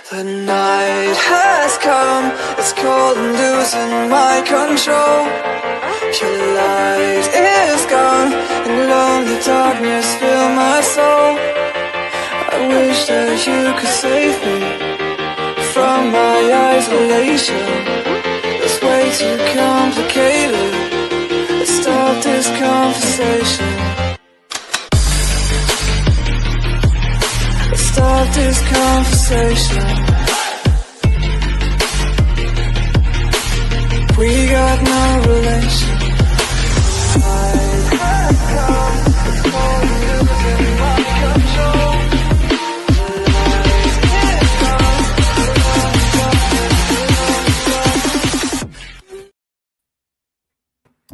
The night has come, it's cold and losing my control. Your light is gone, and lonely darkness fill my soul. I wish that you could save me from my isolation. It's way too complicated. Let's start this conversation. Let's start this conversation. We got no relation.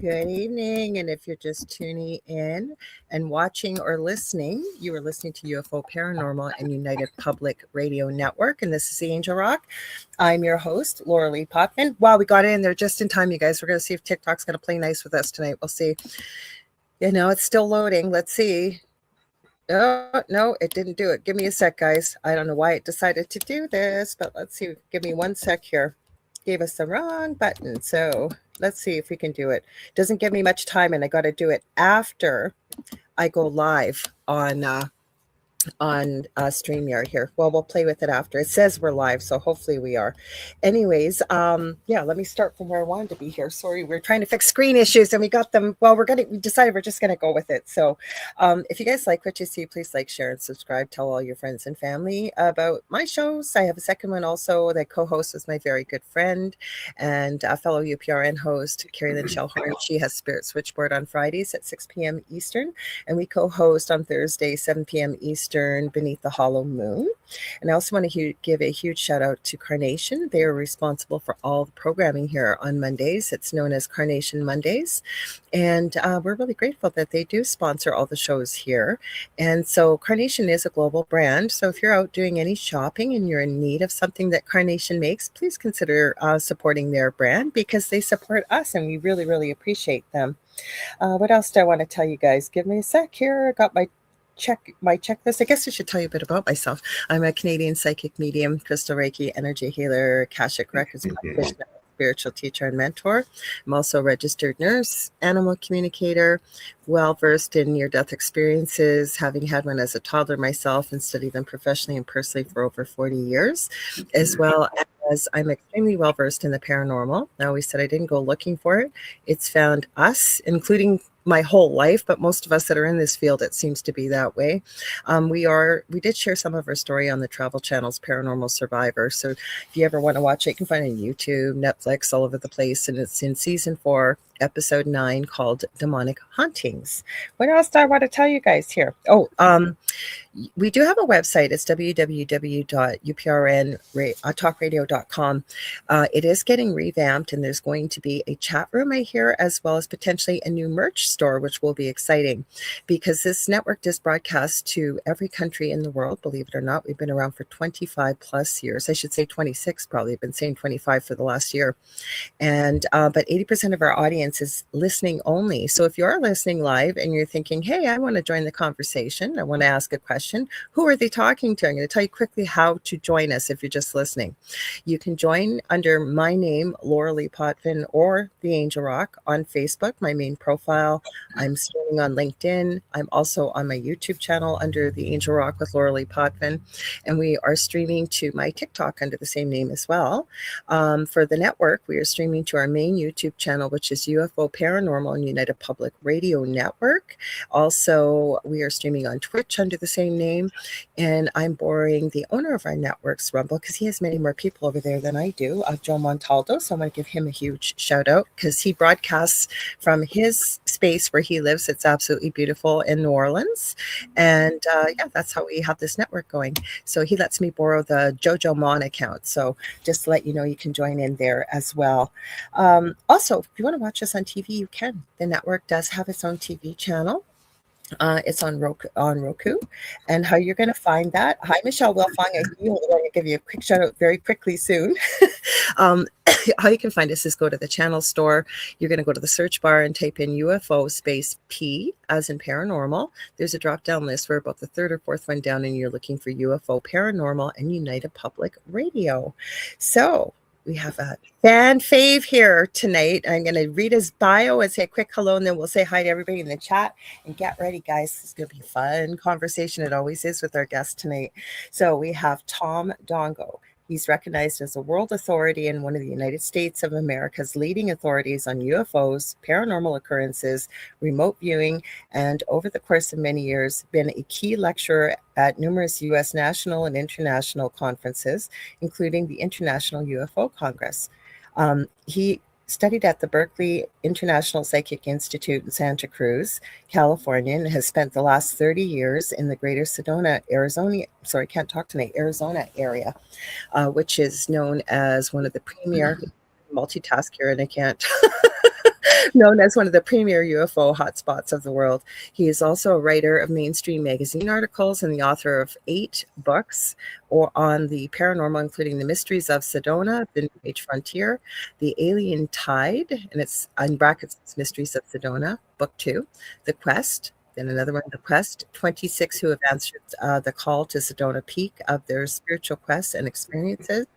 Good evening, and if you're just tuning in and watching or listening, you are listening to UFO Paranormal and United Public Radio Network, and this is the Angel Rock. I'm your host, Lorilei Potvin. Wow, we got in there just in time, you guys. We're going to see if TikTok's going to play nice with us tonight. We'll see. You know, it's still loading. Let's see. Oh, no, it didn't do it. Give me a sec, guys. I don't know why it decided to do this, but let's see. Give me 1 sec here. Gave us the wrong button, so let's see if we can do it. Doesn't give me much time, and I got to do it after I go live on StreamYard here. Well, we'll play with it after. It says we're live, so hopefully we are. Anyways, yeah, let me start from where I wanted to be here. Sorry, we're trying to fix screen issues, and we got them. Well, we decided we're just going to go with it. So if you guys like what you see, please like, share, and subscribe. Tell all your friends and family about my shows. I have a second one also that co-hosts with my very good friend and a fellow UPRN host, Carrie Lynn Shellhorn. She has Spirit Switchboard on Fridays at 6 p.m. Eastern, and we co-host on Thursday, 7 p.m. Eastern, Beneath the Hollow Moon. And I also want to give a huge shout out to Carnation. They are responsible for all the programming here on Mondays. It's known as Carnation Mondays. And we're really grateful that they do sponsor all the shows here. And so Carnation is a global brand. So if you're out doing any shopping and you're in need of something that Carnation makes, please consider supporting their brand, because they support us and we really, really appreciate them. What else do I want to tell you guys? Give me a sec here. I got my checklist. I guess I should tell you a bit about myself. I'm a Canadian psychic medium, crystal Reiki, energy healer, Akashic Records practitioner, spiritual teacher and mentor. I'm also a registered nurse, animal communicator, well-versed in near-death experiences, having had one as a toddler myself and studied them professionally and personally for over 40 years, as well as I'm extremely well-versed in the paranormal. I always said I didn't go looking for it. It's found us, including my whole life, but most of us that are in this field, it seems to be that way. We did share some of our story on the Travel Channel's Paranormal Survivor. So if you ever want to watch it, you can find it on YouTube, Netflix, all over the place. And it's in season 4, episode 9, called Demonic Hauntings. What else do I want to tell you guys here? Oh, we do have a website. It's www.uprntalkradio.com. It is getting revamped, and there's going to be a chat room, I hear, as well as potentially a new merch store, which will be exciting, because this network does broadcast to every country in the world, believe it or not. We've been around for 25 plus years. I should say 26, probably. I've been saying 25 for the last year. And but 80% of our audience is listening only. So if you are listening live and you're thinking, hey, I want to join the conversation, I want to ask a question, who are they talking to? I'm going to tell you quickly how to join us if you're just listening. You can join under my name, Lorilei Potvin, or The Angel Rock on Facebook, my main profile. I'm streaming on LinkedIn. I'm also on my YouTube channel under The Angel Rock with Lorilei Potvin. And we are streaming to my TikTok under the same name as well. For the network, we are streaming to our main YouTube channel, which is UFO Paranormal and United Public Radio Network. Also, we are streaming on Twitch under the same name. And I'm borrowing the owner of our network's Rumble, because he has many more people over there than I do, Joe Montaldo. So I'm going to give him a huge shout out, because he broadcasts from his space where he lives. It's absolutely beautiful in New Orleans. And yeah, that's how we have this network going. So he lets me borrow the Jojo Mon account. So just to let you know, you can join in there as well. Also, if you want to watch us on TV, you can. The network does have its own TV channel. It's on Roku. And how you're going to find that. Hi, Michelle Wilfong. I want to give you a quick shout out very quickly soon. um, how you can find us is go to the channel store. You're going to go to the search bar and type in UFO space P as in paranormal. There's a drop down list. We're about the third or fourth one down, and you're looking for UFO paranormal and United Public Radio. So we have a fan fave here tonight. I'm going to read his bio and say a quick hello, and then we'll say hi to everybody in the chat. And get ready, guys. This is going to be a fun conversation. It always is with our guest tonight. So we have Tom Dongo. He's recognized as a world authority and one of the United States of America's leading authorities on UFOs, paranormal occurrences, remote viewing, and over the course of many years, been a key lecturer at numerous U.S. national and international conferences, including the International UFO Congress. He studied at the Berkeley International Pyschic Institute in Santa Cruz, California, and has spent the last 30 years in the greater Sedona, Arizona area, which is known as one of the premier, multitask here, and I can't, known as one of the premier UFO hotspots of the world. He is also a writer of mainstream magazine articles and the author of 8 books on the paranormal, including The Mysteries of Sedona, The New Age Frontier, The Alien Tide, and it's in brackets, it's Mysteries of Sedona, Book 2, The Quest, then another one, The Quest, 26 who have answered the call to Sedona Peak of their spiritual quests and experiences.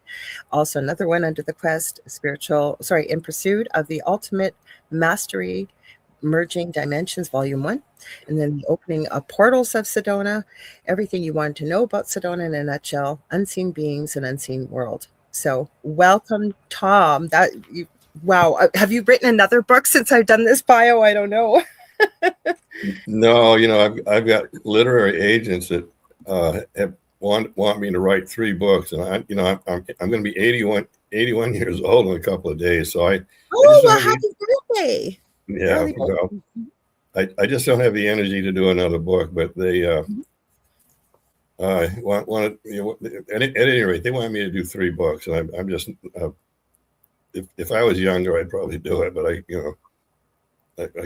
Also another one under The Quest, In Pursuit of the Ultimate Mastery, Merging Dimensions, Volume 1. And then the opening of Portals of Sedona, everything you want to know about Sedona in a nutshell, Unseen Beings and Unseen World. So welcome, Tom. Wow. Have you written another book since I've done this bio? I don't know. No, I've got literary agents that want me to write 3 books, and I'm going to be 81 years old in a couple of days. So happy birthday! Yeah, well, I just don't have the energy to do another book, but they want at any rate, they want me to do 3 books, and I'm just if I was younger, I'd probably do it, but I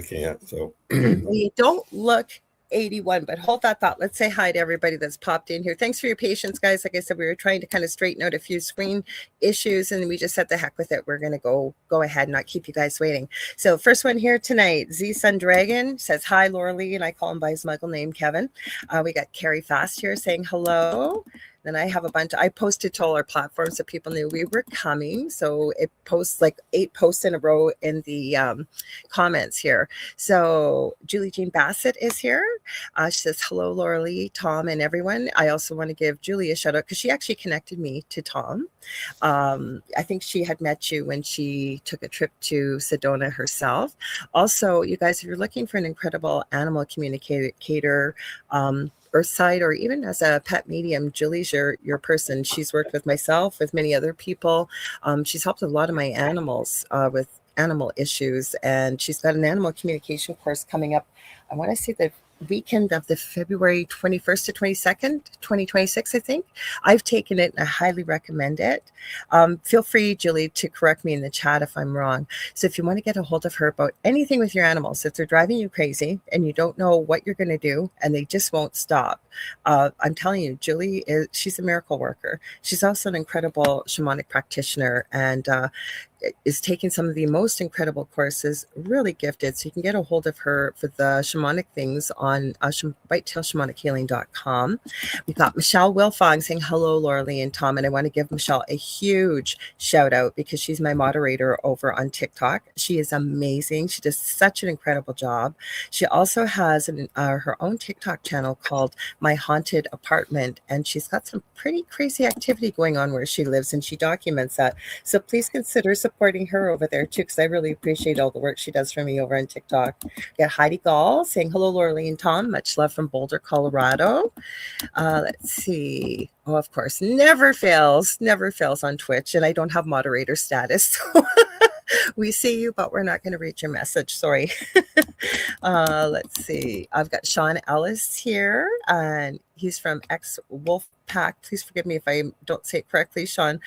can't. So you don't look 81, but hold that thought. Let's say hi to everybody that's popped in here. Thanks for your patience, guys. Like I said, we were trying to kind of straighten out a few screen issues, and we just said the heck with it. We're going to go ahead and not keep you guys waiting. So first one here tonight, Z Sun Dragon says hi, Lorilei, and I call him by his Michael name, Kevin. We got Carrie Fast here saying hello. Then I have I posted to all our platforms so people knew we were coming. So it posts like 8 posts in a row in the comments here. So Julie Jean Bassett is here. She says, hello, Lorilei, Tom, and everyone. I also want to give Julie a shout out because she actually connected me to Tom. I think she had met you when she took a trip to Sedona herself. Also, you guys, if you're looking for an incredible animal communicator, Earthside, or even as a pet medium, Julie's your person. She's worked with myself, with many other people. She's helped a lot of my animals with animal issues, and she's got an animal communication course coming up. I want to say the weekend of the February 21st to 22nd, 2026, I think. I've taken it and I highly recommend it. Feel free, Julie, to correct me in the chat if I'm wrong. So if you want to get a hold of her about anything with your animals, if they're driving you crazy and you don't know what you're going to do and they just won't stop, I'm telling you, Julie, she's a miracle worker. She's also an incredible shamanic practitioner, and is taking some of the most incredible courses, really gifted. So you can get a hold of her for the shamanic things on whitetailshamanichealing.com. We've got Michelle Wilfong saying, hello, Lorilei and Tom. And I want to give Michelle a huge shout out because she's my moderator over on TikTok. She is amazing. She does such an incredible job. She also has her own TikTok channel called My Haunted Apartment. And she's got some pretty crazy activity going on where she lives, and she documents that. So please consider supporting her over there too, because I really appreciate all the work she does for me over on TikTok. We got Heidi Gall saying, hello, Lorilei and Tom. Much love from Boulder, Colorado. Let's see. Oh, of course, never fails on Twitch, and I don't have moderator status. So we see you, but we're not going to read your message. Sorry. Let's see. I've got Sean Ellis here, and he's from Wolfpack. Please forgive me if I don't say it correctly, Sean.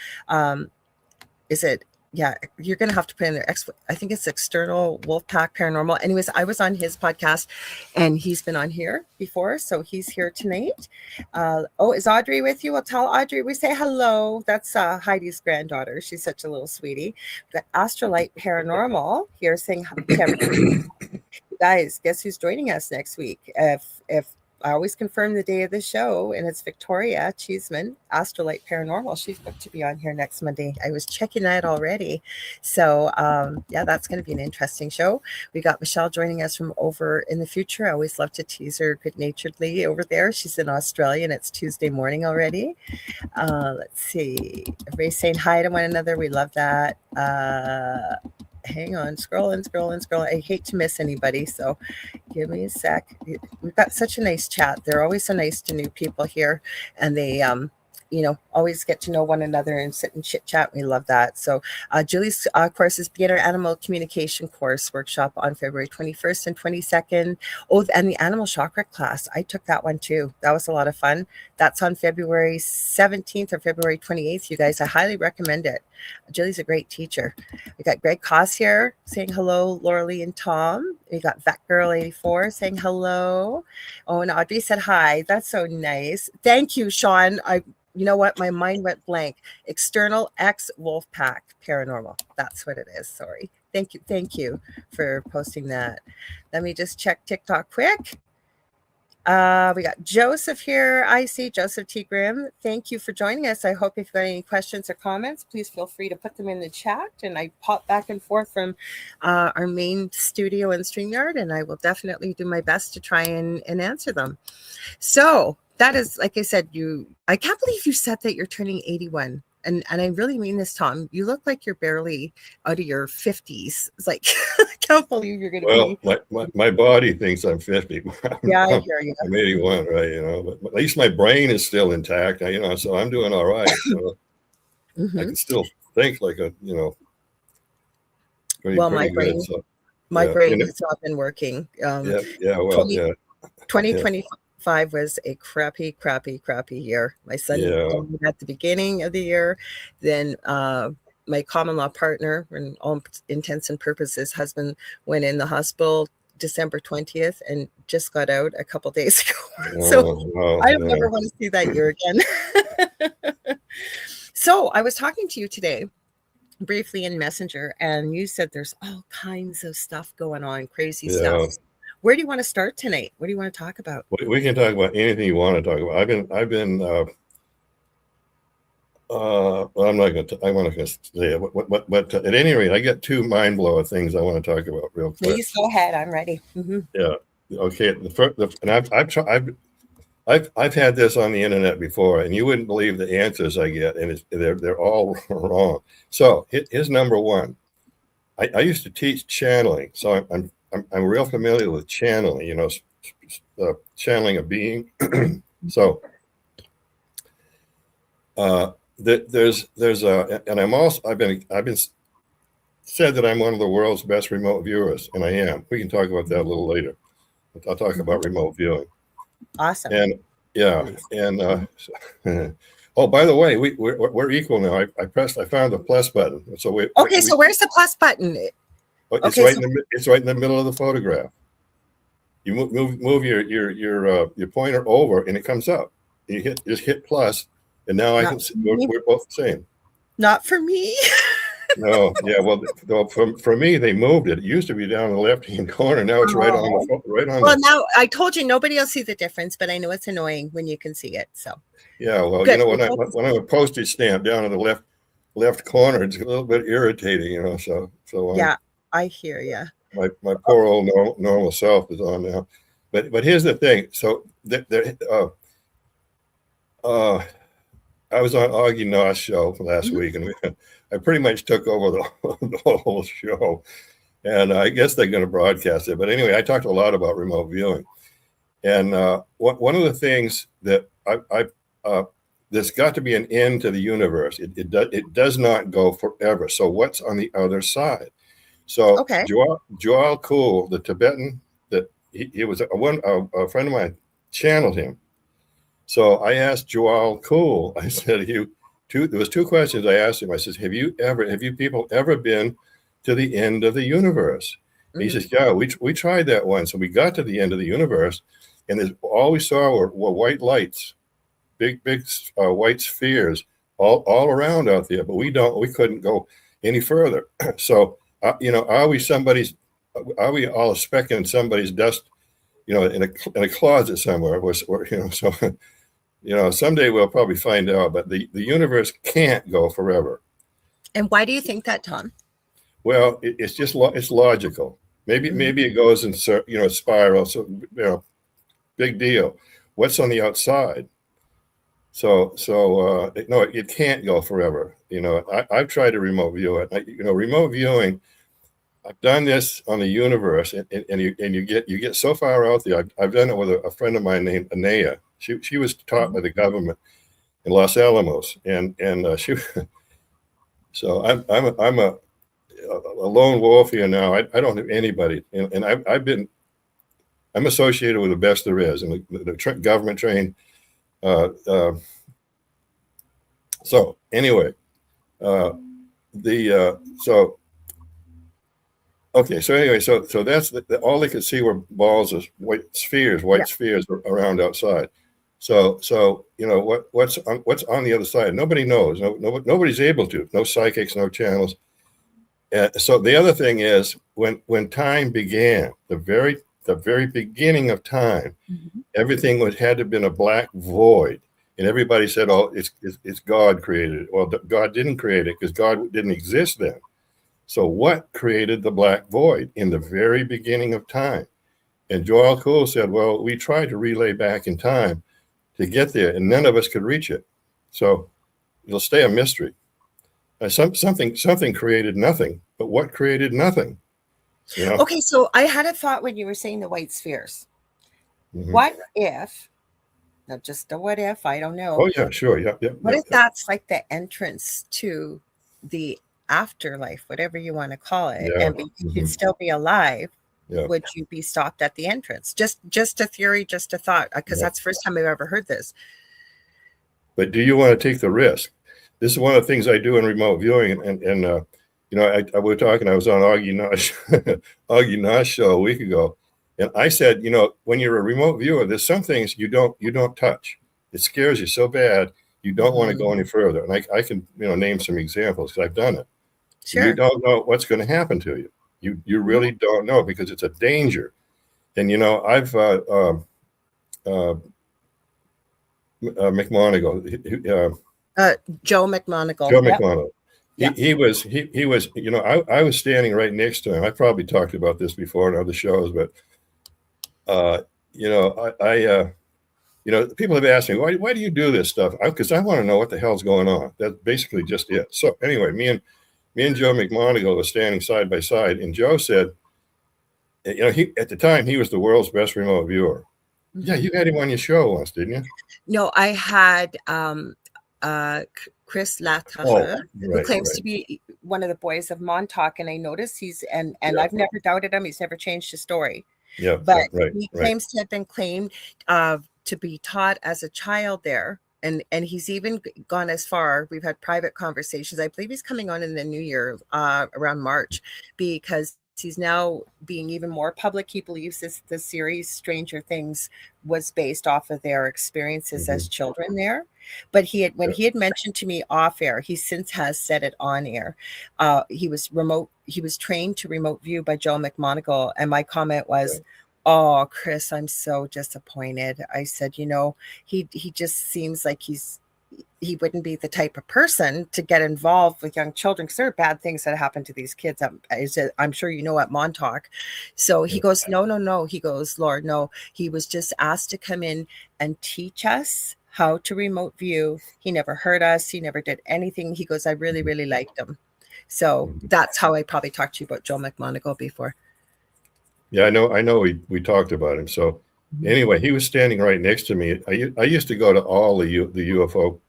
Is it yeah, you're going to have to put in there. I think it's External Wolfpack Paranormal. Anyways, I was on his podcast and he's been on here before. So he's here tonight. Is Audrey with you? I'll tell Audrey we say hello. That's Heidi's granddaughter. She's such a little sweetie. We've got Astrolite Paranormal here saying, guys, guess who's joining us next week? If I always confirm the day of the show, and it's Victoria Cheeseman, Astrolite Paranormal. She's booked to be on here next Monday. I was checking that already. So, that's going to be an interesting show. We got Michelle joining us from over in the future. I always love to tease her good-naturedly over there. She's in Australia, and it's Tuesday morning already. Let's see. Everybody's saying hi to one another. We love that. Hang on, scrolling. I hate to miss anybody, so give me a sec. We've got such a nice chat. They're always so nice to new people here, and they always get to know one another and sit and chit chat. We love that. So Julie's course is Beginner Animal Communication Course Workshop on February 21st and 22nd. Oh, and the Animal Chakra class. I took that one too. That was a lot of fun. That's on February 17th or February 28th. You guys, I highly recommend it. Julie's a great teacher. We got Greg Koss here saying hello, Lorilei and Tom. We got Vet Girl 84 saying hello. Oh, and Audrey said hi. That's so nice. Thank you, Sean. You know what? My mind went blank. External X Wolfpack Paranormal. That's what it is. Sorry. Thank you for posting that. Let me just check TikTok quick. We got Joseph here. I see Joseph T. Grimm. Thank you for joining us. I hope if you've got any questions or comments, please feel free to put them in the chat. And I pop back and forth from our main studio in StreamYard, and I will definitely do my best to try and answer them. So that is, like I said, I can't believe you said that you're turning 81. And I really mean this, Tom. You look like you're barely out of your 50s. It's like, I can't believe you're going to be. Well, my body thinks I'm 50. Yeah, I hear you. I'm 81, right? But at least my brain is still intact, so I'm doing all right. I can still think like my brain, good, my brain has not been working. 2025 was a crappy year. My son died at the beginning of the year. Then my common law partner, and all intents and purposes, husband, went in the hospital December 20th and just got out a couple days ago. I don't ever want to see that year again. So I was talking to you today briefly in Messenger, and you said there's all kinds of stuff going on, crazy stuff. Where do you want to start tonight? What do you want to talk about? We can talk about anything you want to talk about. I've been I'm not going to say it, but at any rate, I get two mind blower things I want to talk about real quick. Please go ahead. I'm ready. Mm-hmm. Yeah. Okay. And I've had this on the internet before, and you wouldn't believe the answers I get, and they're all wrong. So here's number one. I used to teach channeling, so I'm real familiar with channeling. Channeling a being. So there's and I've been said that I'm one of the world's best remote viewers, and I am. We can talk about that a little later. I'll talk about remote viewing. Awesome. And oh, by the way, we're equal now. I found the plus button. So so where's the plus button? It's right in the middle of the photograph. You move your pointer over, and it comes up. You just hit plus, and now I can see we're both the same. Not for me. No, yeah. Well, for me, they moved it. It used to be down in the left-hand corner. Now it's right on. Well, now I told you nobody will see the difference, but I know it's annoying when you can see it. So. Yeah, well, good. When I'm a postage stamp down in the left corner, it's a little bit irritating, So yeah, I hear you. My poor old normal self is on now, but here's the thing. So I was on Augie Noss show last week, and I pretty much took over the whole show, and I guess they're going to broadcast it. But anyway, I talked a lot about remote viewing, and one of the things that there's got to be an end to the universe. It does not go forever. So what's on the other side? So Joel Kuhl, the Tibetan, that he was a friend of mine, channeled him. So I asked Joel Kuhl, I said, there was two questions I asked him. I said, have you people ever been to the end of the universe? And he says, yeah, we tried that once. And we got to the end of the universe, and all we saw were white lights, big white spheres all around out there. But we couldn't go any further. So, are we all a speck in somebody's dust, in a closet somewhere? So, someday we'll probably find out. But the universe can't go forever. And why do you think that, Tom? Well, it's just it's logical. Maybe it goes in spiral. So big deal. What's on the outside? So no, it can't go forever. I've tried to remote view it. Remote viewing. I've done this on the universe, and you get so far out there. I've done it with a friend of mine named Anea. She was taught by the government in Los Alamos, and she. So I'm a lone wolf here now. I don't have anybody, and I'm associated with the best there is, and the government trained. So anyway, so that's all they could see were balls of white spheres around outside. So what's on the other side? Nobody knows. Nobody's able to. No psychics, no channels. So the other thing is when time began, the very beginning of time, everything had to have been a black void, and everybody said, "Oh, it's God created it." Well, God didn't create it because God didn't exist then. So what created the black void in the very beginning of time? And Joel Kuhl said, "Well, we tried to relay back in time to get there, and none of us could reach it. So it'll stay a mystery." Something created nothing, but what created nothing? Okay, so I had a thought when you were saying the white spheres. What if, not just a what if, I don't know. Oh yeah, sure, yeah. What if that's like the entrance to the afterlife, whatever you want to call it, and you could still be alive? Would you be stopped at the entrance? Just a theory, just a thought, because that's the first time I've ever heard this. But do you want to take the risk? This is one of the things I do in remote viewing, and I was talking. I was on Augie Nash show a week ago, and I said, when you're a remote viewer, there's some things you don't touch. It scares you so bad you don't want to go any further. And I can name some examples because I've done it. Sure. You don't know what's going to happen to you. You really don't know because it's a danger. And I've McMonagle. Joe McMonagle. Joe McMonagle. He was. I was standing right next to him. I probably talked about this before in other shows, but people have asked me why do you do this stuff? Because I want to know what the hell's going on. That's basically just it. So anyway, me and Joe McMonagle were standing side by side, and Joe said, at the time he was the world's best remote viewer. Yeah, you had him on your show once, didn't you? No, I had Chris Latacher, who claims to be one of the boys of Montauk, and I noticed and I've never doubted him. He's never changed his story. Yeah, but he claims to have been claimed to be taught as a child there. And he's even gone as far. We've had private conversations. I believe he's coming on in the new year around March, because he's now being even more public. He believes the series Stranger Things was based off of their experiences as children there. But he had mentioned to me off air, he since has said it on air. He was trained to remote view by Joe McMonagle, and my comment was, "Oh, Chris, I'm so disappointed." I said, he just seems like he wouldn't be the type of person to get involved with young children, because there are bad things that happen to these kids. I'm sure at Montauk. So he goes, no. He goes, "Lord, no." He was just asked to come in and teach us how to remote view. He never heard us. He never did anything. He goes, "I really, really liked him." So that's how I probably talked to you about Joe McMonagle before. Yeah, I know. We talked about him. So anyway, he was standing right next to me. I used to go to all the UFO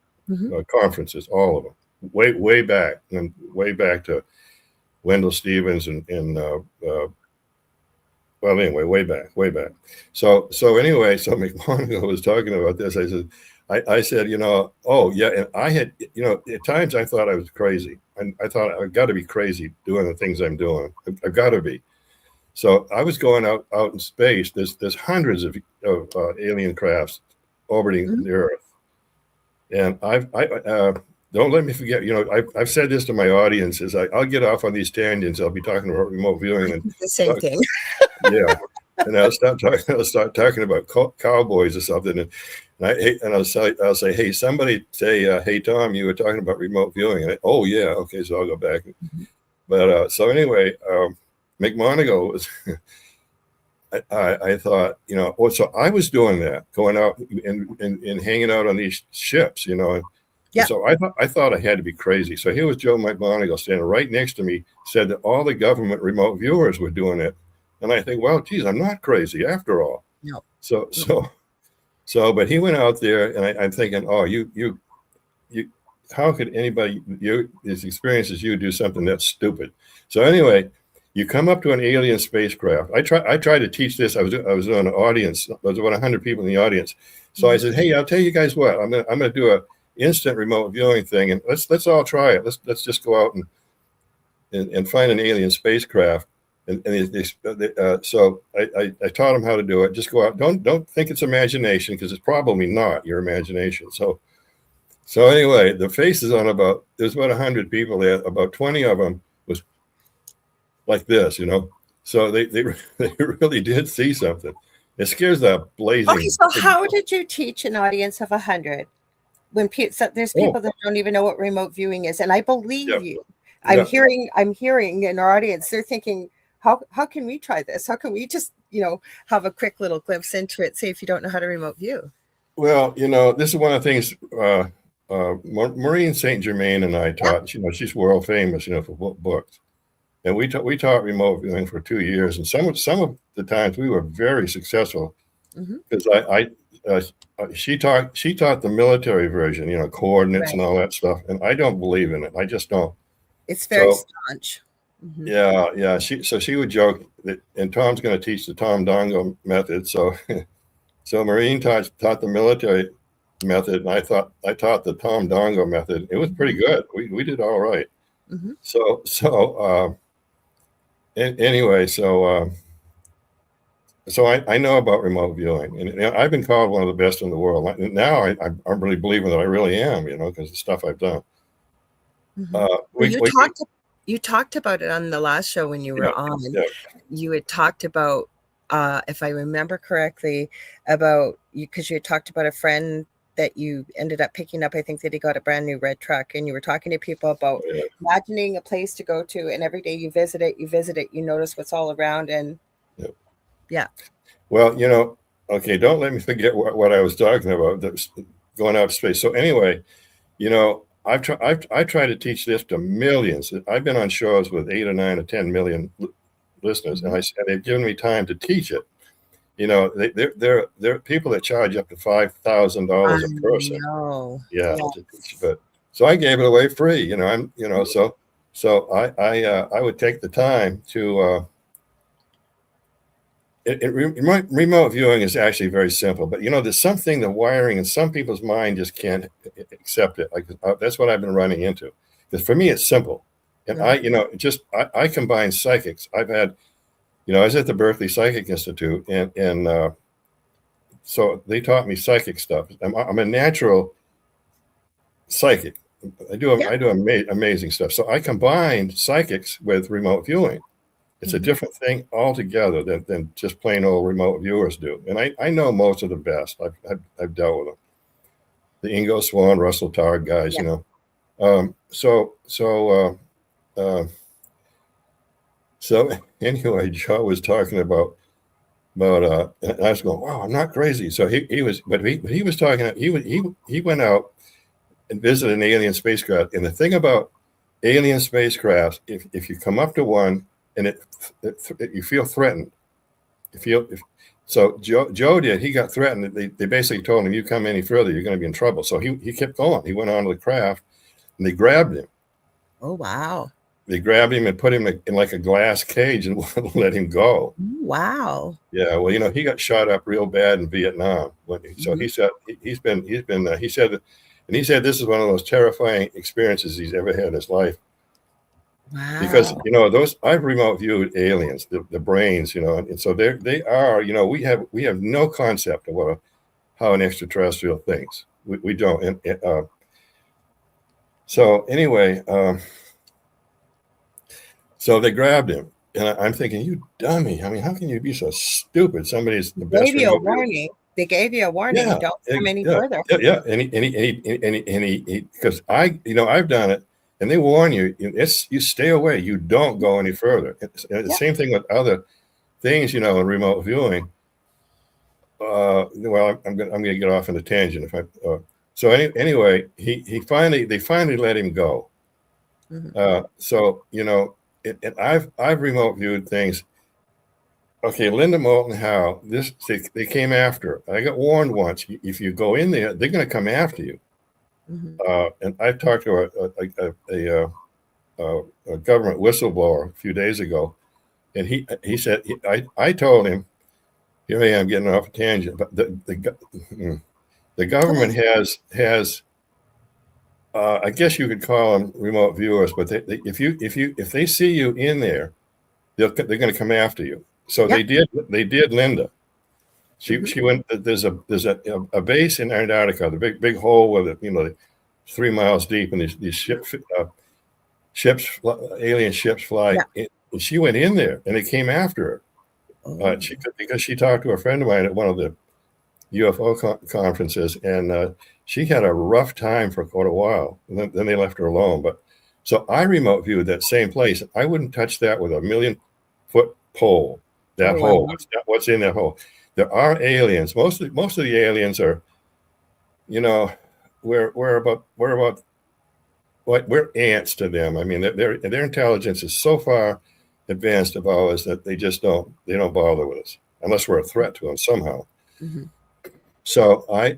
conferences, all of them, way back, and way back to Wendell Stevens and well, anyway, way back. So anyway, so McMonagle was talking about this. I said, I said, oh yeah, and I had, at times I thought I was crazy, and I thought I've got to be crazy doing the things I'm doing. I've got to be. So I was going out in space. There's hundreds of alien crafts orbiting the Earth, and I don't let me forget. I've said this to my audiences. I'll get off on these tangents. I'll be talking about remote viewing and The same thing. yeah, and I'll start talking about cowboys or something, and I'll say, hey, somebody say, hey Tom, you were talking about remote viewing, and oh yeah, okay, so I'll go back. But so anyway, McMonagle was. I thought, so I was doing that, going out and hanging out on these ships, Yeah. So I thought I had to be crazy. So here was Joe McMonagle standing right next to me, said that all the government remote viewers were doing it. And I think, well, geez, I'm not crazy after all. No. So, but he went out there, and I'm thinking, oh, you, how could anybody, as experienced as you, do something that's stupid? So anyway, you come up to an alien spacecraft. I tried to teach this. I was on an audience. There was about 100 people in the audience. So I said, hey, I'll tell you guys what. I'm gonna do a instant remote viewing thing, and let's all try it. Let's just go out and find an alien spacecraft. So I taught them how to do it. Just go out. Don't think it's imagination, because it's probably not your imagination. So anyway, the faces on there's about 100 people there. About 20 of them was like this, So they really did see something. It scares the blazing. Okay, so how did you teach an audience of 100 when there's people that don't even know what remote viewing is? And I believe you. I'm hearing in our audience, they're thinking, how can we try this? How can we just, have a quick little glimpse into it, say if you don't know how to remote view? Well, this is one of the things Maureen St. Germain and I taught. She's world famous, for books. And we taught remote viewing for 2 years, and some of the times we were very successful, because she taught the military version, coordinates and all that stuff, and I don't believe in it. I just don't. It's very staunch. Yeah. She would joke that, and Tom's going to teach the Tom Dongo method. So Maureen taught the military method, and I taught the Tom Dongo method. It was pretty good. We did all right. Anyway, so I know about remote viewing, and I've been called one of the best in the world. Now I'm really believing that I really am, because the stuff I've done. You talked about it on the last show when you were on. Yeah. You had talked about, if I remember correctly, about you, because you had talked about a friend that you ended up picking up. I think that he got a brand new red truck, and you were talking to people about imagining a place to go to, and every day you visit it, you notice what's all around. And well, okay, don't let me forget what I was talking about, going out to space. So anyway, I try to teach this to millions. I've been on shows with 8 or 9 or 10 million listeners, and they've given me time to teach it. There are people that charge up to $5,000 a person. But so I gave it away free. So I would take the time to. Remote viewing is actually very simple, but there's something, the wiring in some people's mind just can't accept it. Like that's what I've been running into. Because for me, it's simple, and I combine psychics. I've had, I was at the Berkeley Psychic Institute, and so they taught me psychic stuff. I'm a natural psychic. I do amazing stuff. So I combined psychics with remote viewing. It's a different thing altogether than just plain old remote viewers do. And I know most of the best. I've dealt with them. The Ingo Swan, Russell Targ guys, So anyway, Joe was talking about and I was going, wow, I'm not crazy. So he was talking. He went out and visited an alien spacecraft. And the thing about alien spacecrafts, if you come up to one and you feel threatened, so Joe did. He got threatened. They basically told him, "You come any further, you're going to be in trouble." So he kept going. He went on to the craft, and they grabbed him. Oh wow! they grabbed him and put him in like a glass cage and let him go. Wow. Yeah, well, he got shot up real bad in Vietnam. So he said he said, and he said this is one of those terrifying experiences he's ever had in his life. Wow. Because I've remote viewed aliens, the brains, and so they are, we have no concept of how an extraterrestrial thinks. We don't. And so anyway, so they grabbed him, and I'm thinking, you dummy! I mean, how can you be so stupid? Somebody's the best. They gave you a warning. They gave you a warning. Yeah, Don't come any further. Yeah, and he because I've done it. And they warn you, you stay away. You don't go any further. And the same thing with other things, in remote viewing. Well, I'm going to get off on a tangent. Anyway, they finally let him go. So and I've remote viewed things. Okay, Linda Moulton Howe. They came after her. I got warned once. If you go in there, they're going to come after you. And I talked to a government whistleblower a few days ago, and he said I told him, here I am getting off a tangent, but the government has I guess you could call them remote viewers, but if they see you in there, they're going to come after you. So they did Linda. She went. There's a base in Antarctica, the big hole with it, 3 miles deep, and these alien ships fly. And she went in there, and they came after her. Because she talked to a friend of mine at one of the UFO conferences, and she had a rough time for quite a while. And then they left her alone. But so I remote viewed that same place. I wouldn't touch that with a 1,000,000-foot pole. That hole. What's in that hole? There are aliens. Most of the aliens are, we're ants to them. I mean, their intelligence is so far advanced above us that they don't bother with us unless we're a threat to them somehow. So I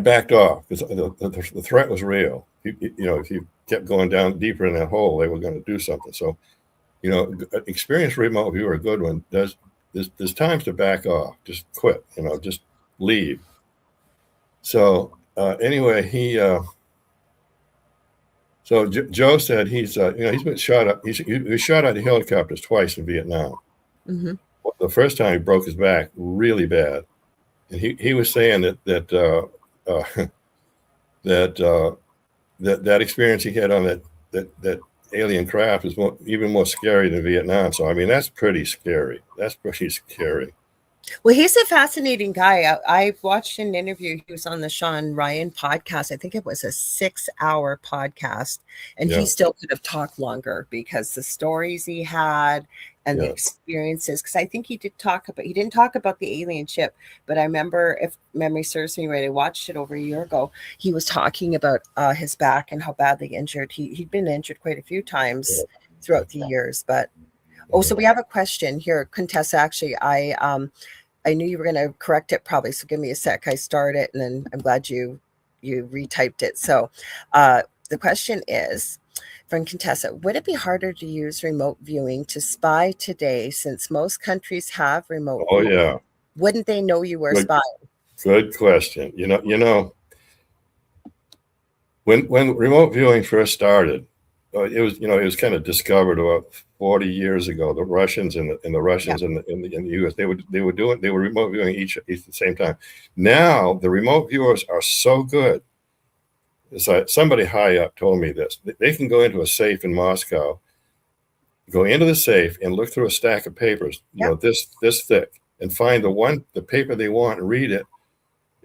backed off because the threat was real. If you kept going down deeper in that hole, they were going to do something. So. Experienced remote viewer, a good one, there's times to back off, just quit, just leave. So anyway, so Joe said he's been shot up. He was shot out of helicopters twice in Vietnam. The first time he broke his back really bad, and he was saying that experience he had on that alien craft is even more scary than Vietnam. So, I mean, that's pretty scary. Well, he's a fascinating guy. I watched an interview. He was on the Sean Ryan podcast. I think it was a 6-hour podcast. And he still could have talked longer because the stories he had and the experiences. Because I think he didn't talk about the alien ship. But I remember, if memory serves me right, I watched it over a year ago. He was talking about his back and how badly injured. He'd been injured quite a few times throughout the years. But so we have a question here, Contessa. Actually, I knew you were going to correct it probably, so give me a sec. I started it, and then I'm glad you retyped it. So the question is from Contessa: would it be harder to use remote viewing to spy today, since most countries have remote viewing? Yeah. Wouldn't they know you were spying? Good question. When remote viewing first started, it was kind of discovered about 40 years ago. The Russians and the Russians in the U.S. they were remote viewing each at the same time. Now the remote viewers are so good. It's like somebody high up told me this. They can go into a safe in Moscow, go into the safe and look through a stack of papers, this thick, and find the paper they want and read it.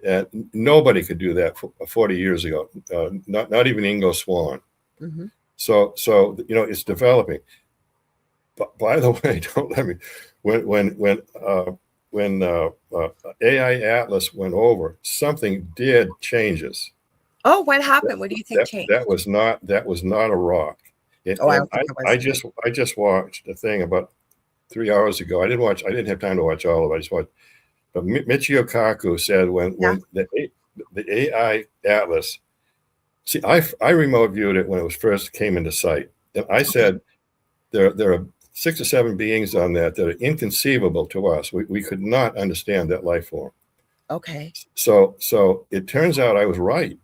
And nobody could do that 40 years ago. Not even Ingo Swann. So it's developing. But by the way, don't let me. When AI Atlas went over, something did changes. Oh, what happened? What do you think changed? That was not a rock. I just watched a thing about 3 hours ago. I didn't have time to watch all of it. I just watched. But Michio Kaku said when the AI Atlas See, I remote viewed it when it was first came into sight, and I said there are 6 or 7 beings on that are inconceivable to us. We could not understand that life form. Okay. So it turns out I was right.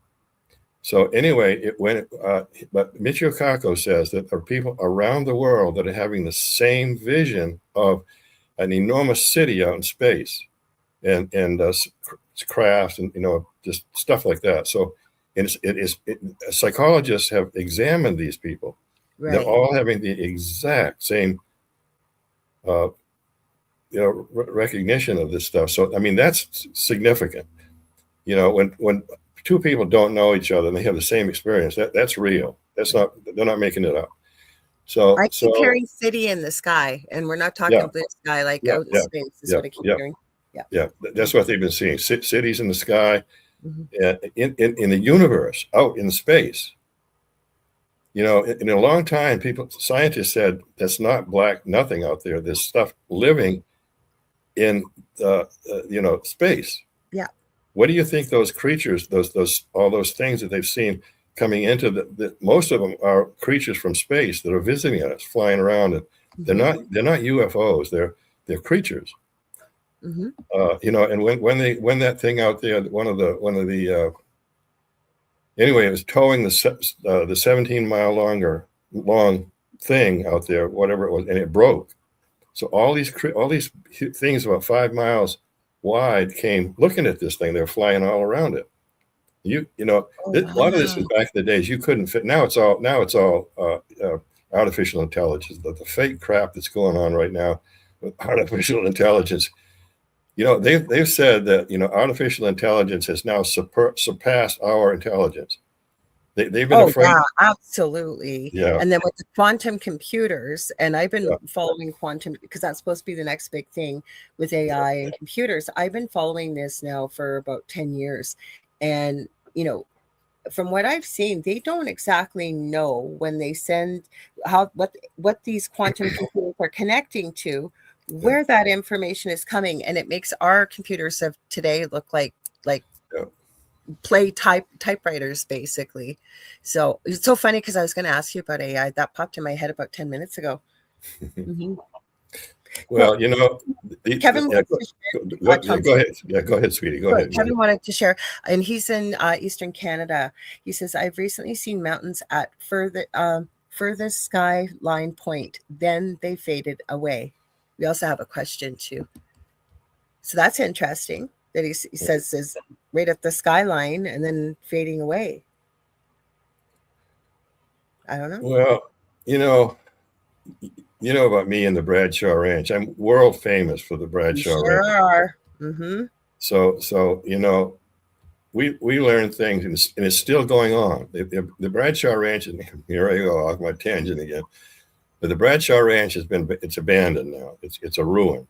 So anyway, but Michio Kaku says that there are people around the world that are having the same vision of an enormous city out in space, and crafts, and just stuff like that. So psychologists have examined these people. Right. They're all having the exact same recognition of this stuff. So I mean, that's significant. When 2 people don't know each other and they have the same experience, that's real. They're not making it up. So I keep hearing city in the sky, and we're not talking blue sky, like out in space is what I keep hearing. Yeah, that's what they've been seeing. Cities in the sky, in the universe, out in space. In a long time, scientists said that's not black nothing out there. There's stuff living in space. Yeah. What do you think those creatures, all those things that they've seen coming into most of them are creatures from space that are visiting us, flying around, and they're not UFOs. They're creatures. And when that thing out there, one of the anyway, it was towing the 17-mile long thing out there, whatever it was, and it broke. So all these things about 5 miles wide came looking at this thing. They're flying all around it. A lot of this is back in the days you couldn't fit. Now it's all artificial intelligence. The fake crap that's going on right now with artificial intelligence. They've said that artificial intelligence has now surpassed our intelligence. They've been afraid. Yeah, absolutely. Yeah. And then with the quantum computers, and I've been following quantum because that's supposed to be the next big thing with AI and computers. I've been following this now for about 10 years. And, from what I've seen, they don't exactly know when they send what these quantum computers are connecting to, where that information is coming. And it makes our computers of today look like play typewriters, basically. So it's so funny because I was going to ask you about AI. That popped in my head about 10 minutes ago. Well, Kevin, go ahead. Yeah, go ahead, sweetie. Go ahead. Kevin wanted to share, and he's in Eastern Canada. He says, I've recently seen mountains at furthest skyline point. Then they faded away. We also have a question too. So that's interesting that he says is right at the skyline and then fading away. I don't know. Well, you know about me and the Bradshaw Ranch. I'm world famous for the Bradshaw Ranch. Sure are. Mm-hmm. So we learn things, and it's still going on. The Bradshaw Ranch, and here I go off my tangent again. But the Bradshaw Ranch it's abandoned now. It's a ruin.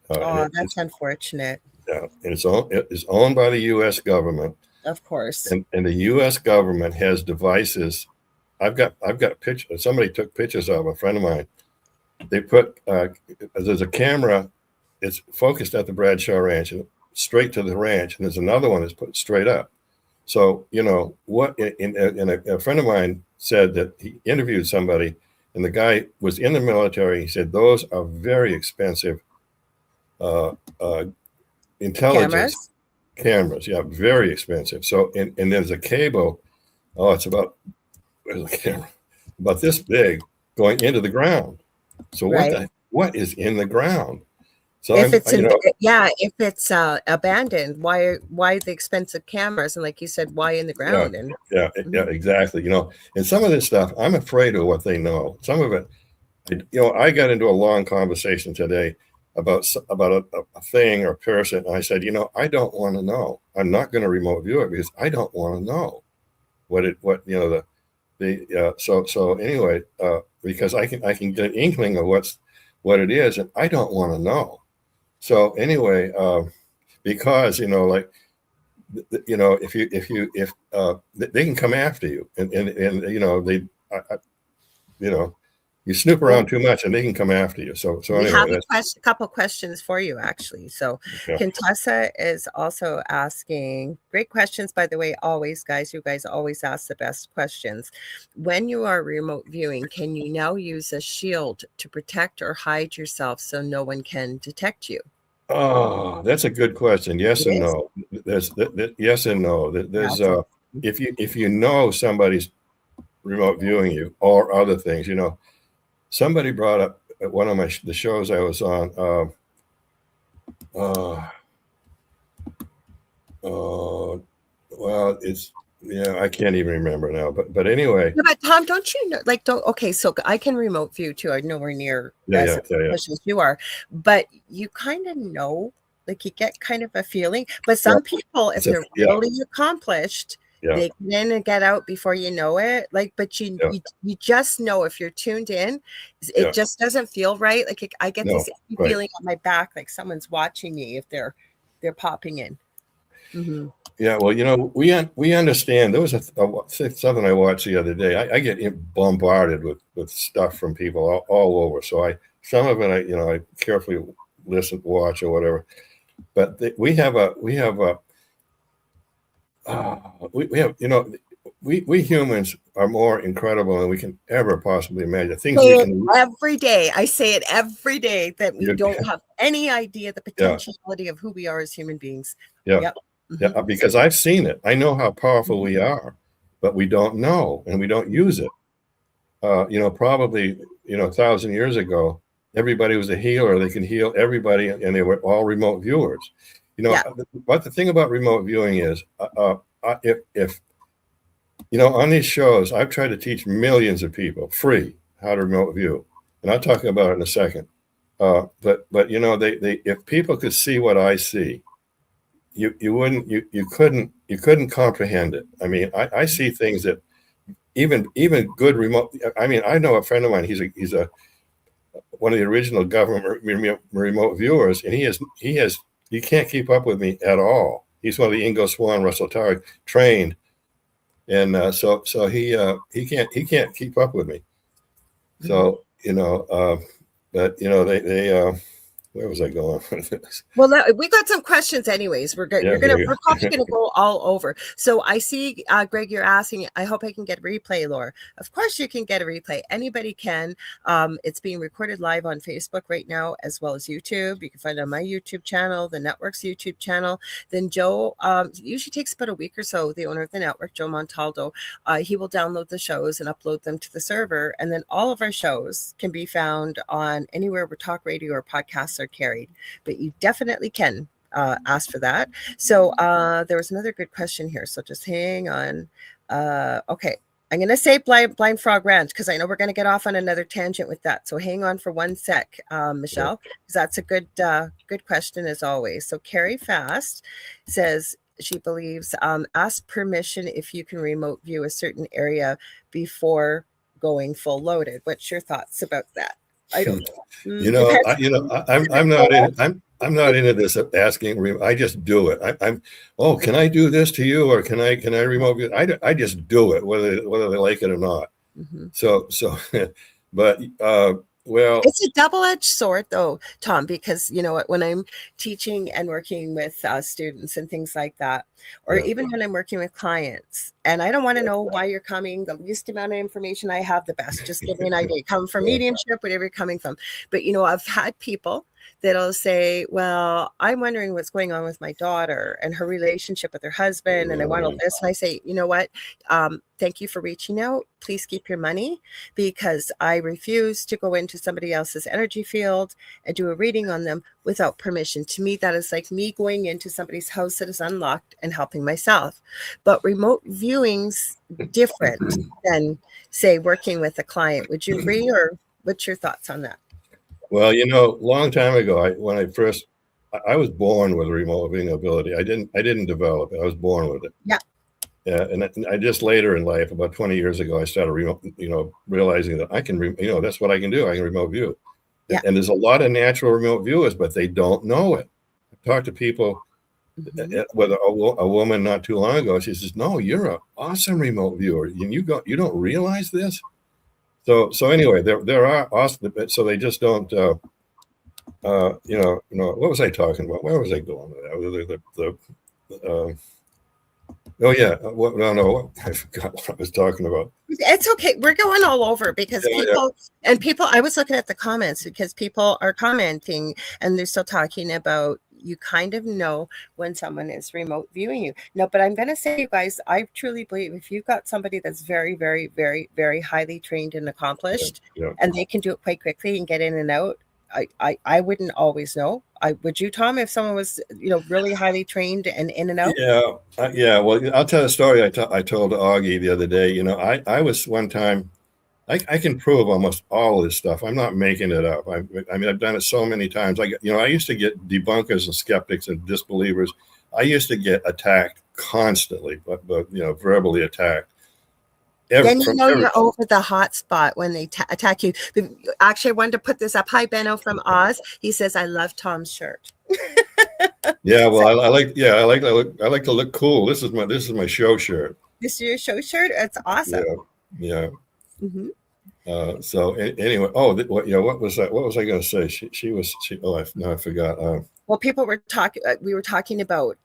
That's unfortunate. Yeah, and it's owned by the U.S. government. Of course. And the U.S. government has devices. I've got pictures. Somebody took pictures of a friend of mine. They put there's a camera. It's focused at the Bradshaw Ranch and straight to the ranch, and there's another one that's put straight up. So what? And a friend of mine said that he interviewed somebody, and the guy was in the military. He said those are very expensive intelligence cameras. Yeah, very expensive. So and there's a cable. It's about where's the camera? About this big going into the ground. So what is in the ground? So if it's abandoned, why the expensive cameras? And like you said, why in the ground? Yeah, exactly. And some of this stuff, I'm afraid of what they know. Some of it, I got into a long conversation today about a thing or a person, and I said, I don't want to know. I'm not going to remote view it because I don't want to know so anyway, because I can get an inkling of what it is, and I don't want to know. So anyway, because if they can come after you, and You snoop around too much, and they can come after you. So We anyway, have a couple questions for you, actually. So yeah. Contessa is also asking, great questions, by the way, always, guys. You guys always ask the best questions. When you are remote viewing, can you now use a shield to protect or hide yourself so no one can detect you? Oh, that's a good question. Yes It and is? no. There's yes and no. There's Awesome. if you know somebody's remote viewing you or other things, somebody brought up at one of the shows I was on. Well, I can't even remember now. But anyway. Yeah, but Tom, don't you know? Okay, so I can remote view too. I'm nowhere near as efficient as you are, but you kind of know, like you get kind of a feeling. But some people, if they're really accomplished, they can in and get out before you know it. But you just know if you're tuned in, it just doesn't feel right. Like I get this feeling on my back, like someone's watching me if they're popping in. Mm-hmm. Yeah, well, we understand. There was something I watched the other day. I get bombarded with stuff from people all over. So some of it I carefully listen, watch, or whatever. But we humans are more incredible than we can ever possibly imagine. Things we can every day. I say it every day that we don't have any idea the potentiality of who we are as human beings. Yeah. Yep. Yeah, because I've seen it. I know how powerful we are, but we don't know, and we don't use it. Probably 1,000 years ago, everybody was a healer. They can heal everybody, and they were all remote viewers. But the thing about remote viewing is, if on these shows, I've tried to teach millions of people free how to remote view, and I'll talk about it in a second. But they if people could see what I see, you couldn't comprehend it. I mean, I see things that even good remote. I mean, I know a friend of mine. He's one of the original government remote viewers, and he can't keep up with me at all. He's one of the Ingo Swann, Russell Targ trained, and so he can't keep up with me. So but they where was I going with this? Well, we got some questions anyways. We're probably gonna go all over. So I see, Greg, you're asking, I hope I can get a replay, Laura. Of course you can get a replay. Anybody can. It's being recorded live on Facebook right now, as well as YouTube. You can find it on my YouTube channel, the network's YouTube channel. Then Joe, usually takes about a week or so, the owner of the network, Joe Montaldo, he will download the shows and upload them to the server. And then all of our shows can be found on anywhere where talk radio or podcasts are carried, but you definitely can ask for that. So there was another good question here, so just hang on. Okay, I'm going to say Blind Frog Ranch because I know we're going to get off on another tangent with that, so hang on for 1 sec, Michelle, because that's a good question as always. So Carrie Fast says she believes ask permission if you can remote view a certain area before going full loaded. What's your thoughts about that? I don't know. I'm not into this asking. I just do it. Can I do this to you, or can I remote you? I just do it, whether they like it or not. Mm-hmm. So, but well, it's a double-edged sword, though, Tom, because when I'm teaching and working with students and things like that, or even when I'm working with clients, and I don't want to know why you're coming. The least amount of information I have, the best. Just give me an idea. Come from mediumship, whatever you're coming from. But I've had people that'll say, well, I'm wondering what's going on with my daughter and her relationship with her husband, and I want all this. And I say, you know what? Thank you for reaching out. Please keep your money, because I refuse to go into somebody else's energy field and do a reading on them without permission. To me, that is like me going into somebody's house that is unlocked and helping myself. But remote viewing's different than, say, working with a client. Would you agree, or what's your thoughts on that? Well, long time ago, I was born with a remote viewing ability. I didn't develop it. I was born with it. Yeah. Yeah, and I just later in life, about 20 years ago, I started realizing that I can, that's what I can do. I can remote view. Yeah. And there's a lot of natural remote viewers, but they don't know it. I talked to people, with a woman not too long ago. She says, "No, you're an awesome remote viewer. You don't realize this." So anyway, there are also, so they just don't. What was I talking about? Where was I going with that? Oh yeah, no, I forgot what I was talking about. It's okay. We're going all over because people, I was looking at the comments because people are commenting and they're still talking about, you kind of know when someone is remote viewing you. No, but I'm going to say, you guys, I truly believe if you've got somebody that's very, very, very, very highly trained and accomplished, and they can do it quite quickly and get in and out, I wouldn't always know. Would you, Tom, if someone was, really highly trained and in and out? Yeah. Well, I'll tell a story I told Augie the other day. I was one time, I can prove almost all of this stuff. I'm not making it up. I mean, I've done it so many times. I used to get debunkers and skeptics and disbelievers. I used to get attacked constantly, but verbally attacked. Then you're over the hot spot when they attack you. Actually, I wanted to put this up. Hi, Benno from Oz. He says, "I love Tom's shirt." Yeah, well, I like to look cool. This is my show shirt. This is your show shirt. It's awesome. Yeah. Mm-hmm. So anyway, what was that? What was I going to say? I forgot. Well, people were talking. We were talking about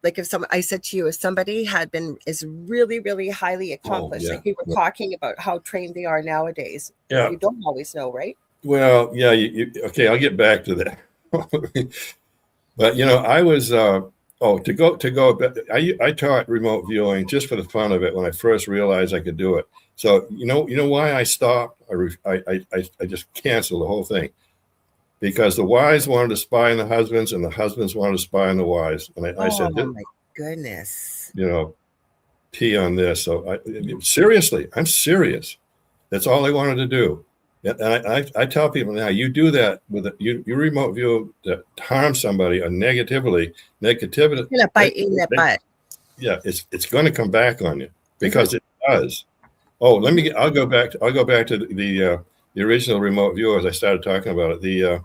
like if somebody is really, really highly accomplished, like we were talking about how trained they are nowadays. You don't always know, right? Well, yeah. Okay, I'll get back to that. But I was I taught remote viewing just for the fun of it when I first realized I could do it. So you know why I stopped? I just canceled the whole thing. Because the wives wanted to spy on the husbands and the husbands wanted to spy on the wives. And I said, oh my goodness. Pee on this. So seriously, I'm serious. That's all I wanted to do. And I tell people now, you do that you remote view that harms somebody or negativity. It's gonna bite you in the butt. Yeah, it's going to come back on you because it does. Oh, I'll go back to the original remote viewers. I started talking about it.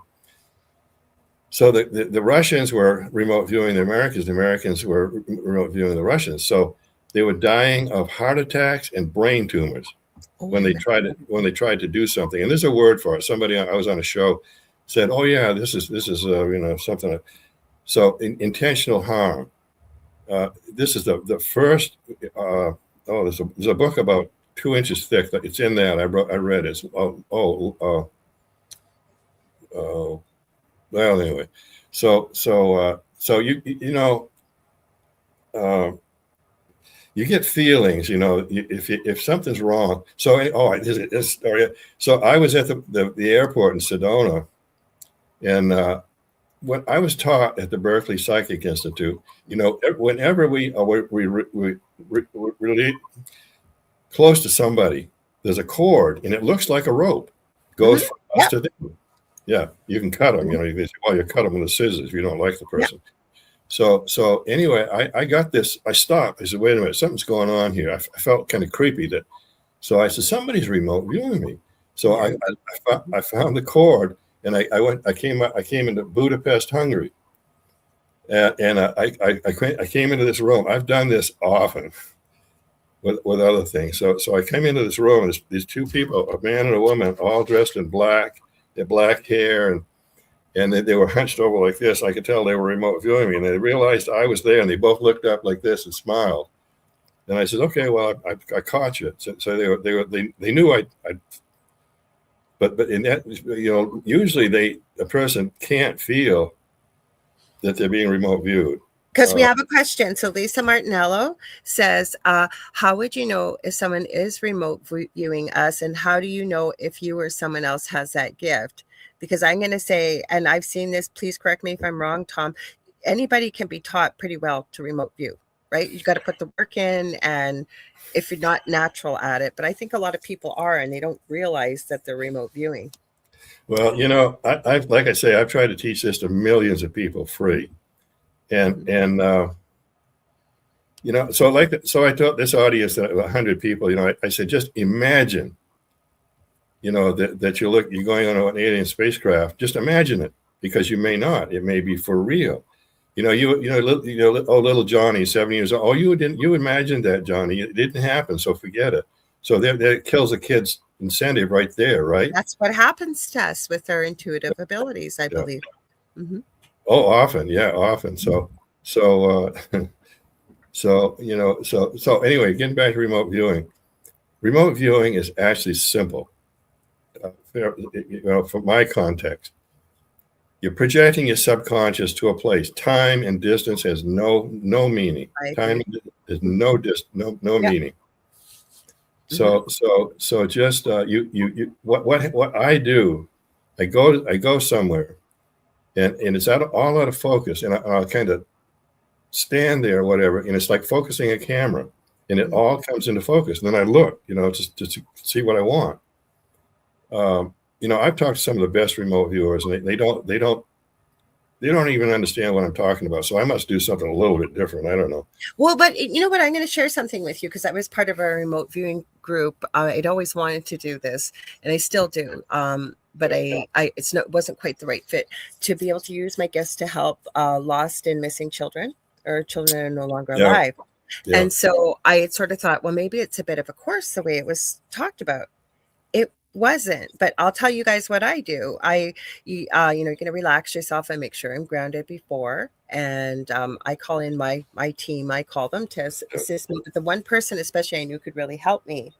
So the Russians were remote viewing the Americans were remote viewing the Russians. So they were dying of heart attacks and brain tumors when they tried to do something. And there's a word for it. Somebody I was on a show said, "Oh yeah, this is something." So intentional harm. This is the first. There's a book about 2 inches thick. It's in that I read it. Well, anyway, so you get feelings, if something's wrong. So this story. So I was at the airport in Sedona, and when I was taught at the Berkeley Psychic Institute, whenever we really close to somebody, there's a cord, and it looks like a rope goes from us to them. Yeah, you can cut them. You cut them with the scissors if you don't like the person. Yeah. So anyway, I got this. I stopped. I said, "Wait a minute, something's going on here." I felt kind of creepy. So I said, "Somebody's remote viewing me." So I found the cord, and I came into Budapest, Hungary, and I came into this room. I've done this often with other things. So I came into this room, and these two people, a man and a woman, all dressed in black. Their black hair, and they were hunched over like this. I could tell they were remote viewing me, and they realized I was there, and they both looked up like this and smiled. And I said, "Okay, well, I caught you." So they knew I. But in that, usually a person can't feel that they're being remote viewed. Because we have a question. So Lisa Martinello says, how would you know if someone is remote viewing us? And how do you know if you or someone else has that gift? Because I'm going to say, and I've seen this, please correct me if I'm wrong, Tom, anybody can be taught pretty well to remote view, right? You got to put the work in, and if you're not natural at it. But I think a lot of people are, and they don't realize that they're remote viewing. Well, like I say, I've tried to teach this to millions of people free. And so I taught this audience of 100 people, I said, just imagine, that you're going on an alien spacecraft. Just imagine it, because you may not. It may be for real. Little Johnny, 7 years old. Oh, you imagined that, Johnny. It didn't happen, so forget it. So that kills a kid's incentive right there, right? That's what happens to us with our intuitive abilities, I believe. Mm-hmm. Oh, often, yeah, often. So so anyway, getting back to remote viewing. Remote viewing is actually simple. From my context, you're projecting your subconscious to a place. Time and distance has no meaning. Time has no meaning. So just what I do, I go somewhere, and it's all out of focus, and I'll kind of stand there or whatever, and it's like focusing a camera, and it all comes into focus. And then I look, just to see what I want. I've talked to some of the best remote viewers, and they don't even understand what I'm talking about. So I must do something a little bit different. I don't know. Well, but you know what? I'm going to share something with you because I was part of a remote viewing group. I'd always wanted to do this, and I still do. But it wasn't quite the right fit to be able to use my gifts to help lost and missing children or children that are no longer alive. Yeah. And so I had sort of thought, well, maybe it's a bit of a course the way it was talked about. It wasn't, but I'll tell you guys what I do. You're going to relax yourself and make sure I'm grounded before. And I call in my team. I call them to assist me. But the one person, especially I knew could really help me,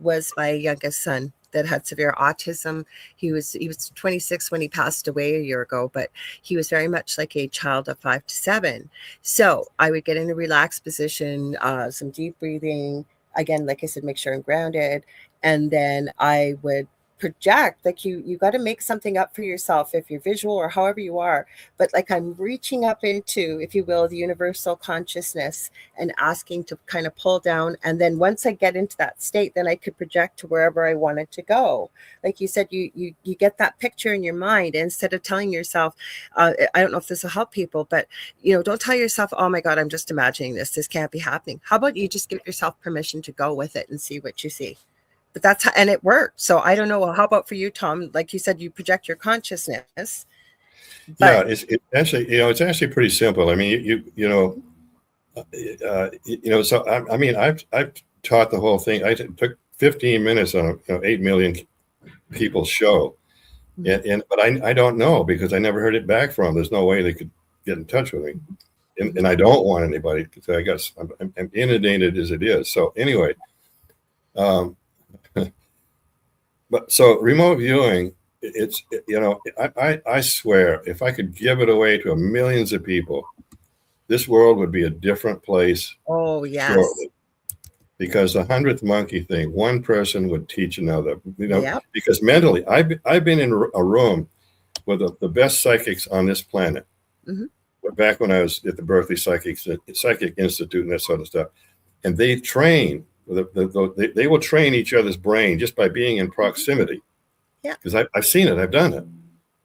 was my youngest son that had severe autism. He was 26 when he passed away a year ago, but he was very much like a child of 5 to 7. So I would get in a relaxed position, some deep breathing. Again, like I said, make sure I'm grounded. And then I would project, like you got to make something up for yourself if you're visual or however you are. But like I'm reaching up into, if you will, the universal consciousness and asking to kind of pull down. And then once I get into that state, then I could project to wherever I wanted to go. Like you said, you get that picture in your mind. And instead of telling yourself, I don't know if this will help people, but don't tell yourself, oh my God, I'm just imagining this. This can't be happening. How about you just give yourself permission to go with it and see what you see? But that's how, and it worked. So I don't know. Well, how about for you, Tom? Like you said, you project your consciousness. Yeah, it's actually, it's actually pretty simple. I mean, So I've taught the whole thing. I took 15 minutes on a 8 million people show, but I don't know because I never heard it back from them. There's no way they could get in touch with me, and I don't want anybody to. I guess I'm inundated as it is. So anyway. But so remote viewing, I swear, if I could give it away to millions of people, this world would be a different place. Oh, yes. Shortly. Because the 100th monkey thing, one person would teach another, yep. Because mentally, I've been in a room with the best psychics on this planet. Mm-hmm. Back when I was at the Berkeley Psychic Institute and that sort of stuff. And they train. They will train each other's brain just by being in proximity. Yeah, because I've seen it, I've done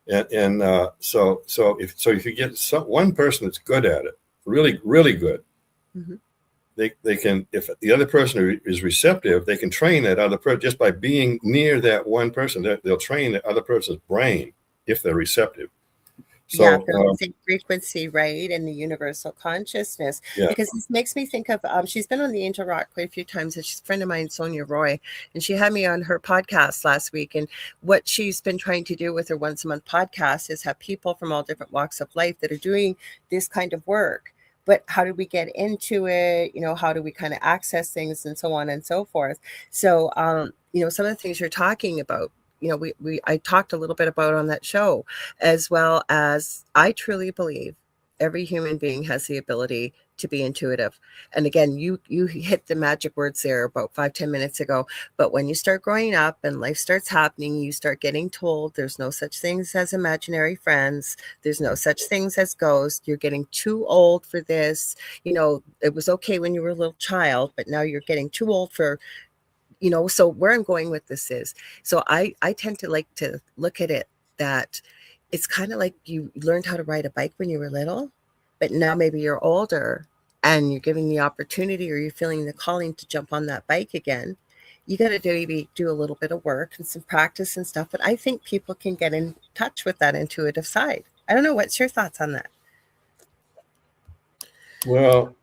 it, and so if you get one person that's good at it, really good, mm-hmm. they can, if the other person is receptive, they can train that other person just by being near that one person. They'll train the other person's brain if they're receptive. So, yeah, the same frequency, right? And the universal consciousness. Yeah. Because this makes me think of, she's been on the Angel Rock quite a few times, and she's a friend of mine, Sonia Roy, and she had me on her podcast last week. And what she's been trying to do with her once a month podcast is have people from all different walks of life that are doing this kind of work. But how do we get into it? How do we kind of access things and so on and so forth? So, some of the things you're talking about, I talked a little bit about on that show, as well as I truly believe every human being has the ability to be intuitive. And again, you hit the magic words there about 5-10 minutes ago. But when you start growing up and life starts happening, you start getting told there's no such things as imaginary friends. There's no such things as ghosts. You're getting too old for this. It was okay when you were a little child, but now you're getting too old for so where I'm going with this is, so I tend to like to look at it that it's kind of like you learned how to ride a bike when you were little, but now maybe you're older and you're giving the opportunity or you're feeling the calling to jump on that bike again. You got to maybe do a little bit of work and some practice and stuff, but I think people can get in touch with that intuitive side. I don't know. What's your thoughts on that? Well,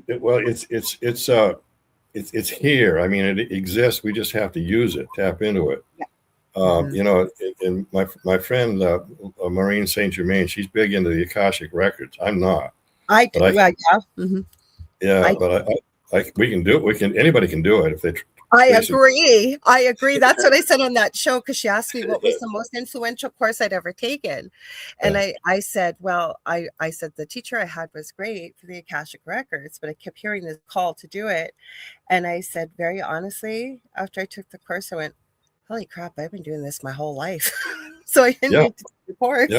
it's it's here. I mean, it exists. We just have to use it, tap into it. Yeah. You know, and my friend Maureen Saint Germain, she's big into the Akashic records. I'm not. I do. But Yeah. Mm-hmm. yeah, but we can do it. Anybody can do it if they. I agree. That's what I said on that show, because she asked me what was the most influential course I'd ever taken. And I said, well, I said the teacher I had was great for the Akashic records, but I kept hearing this call to do it. And I said, very honestly, after I took the course, I went, holy crap, I've been doing this my whole life. So I didn't need to take the course.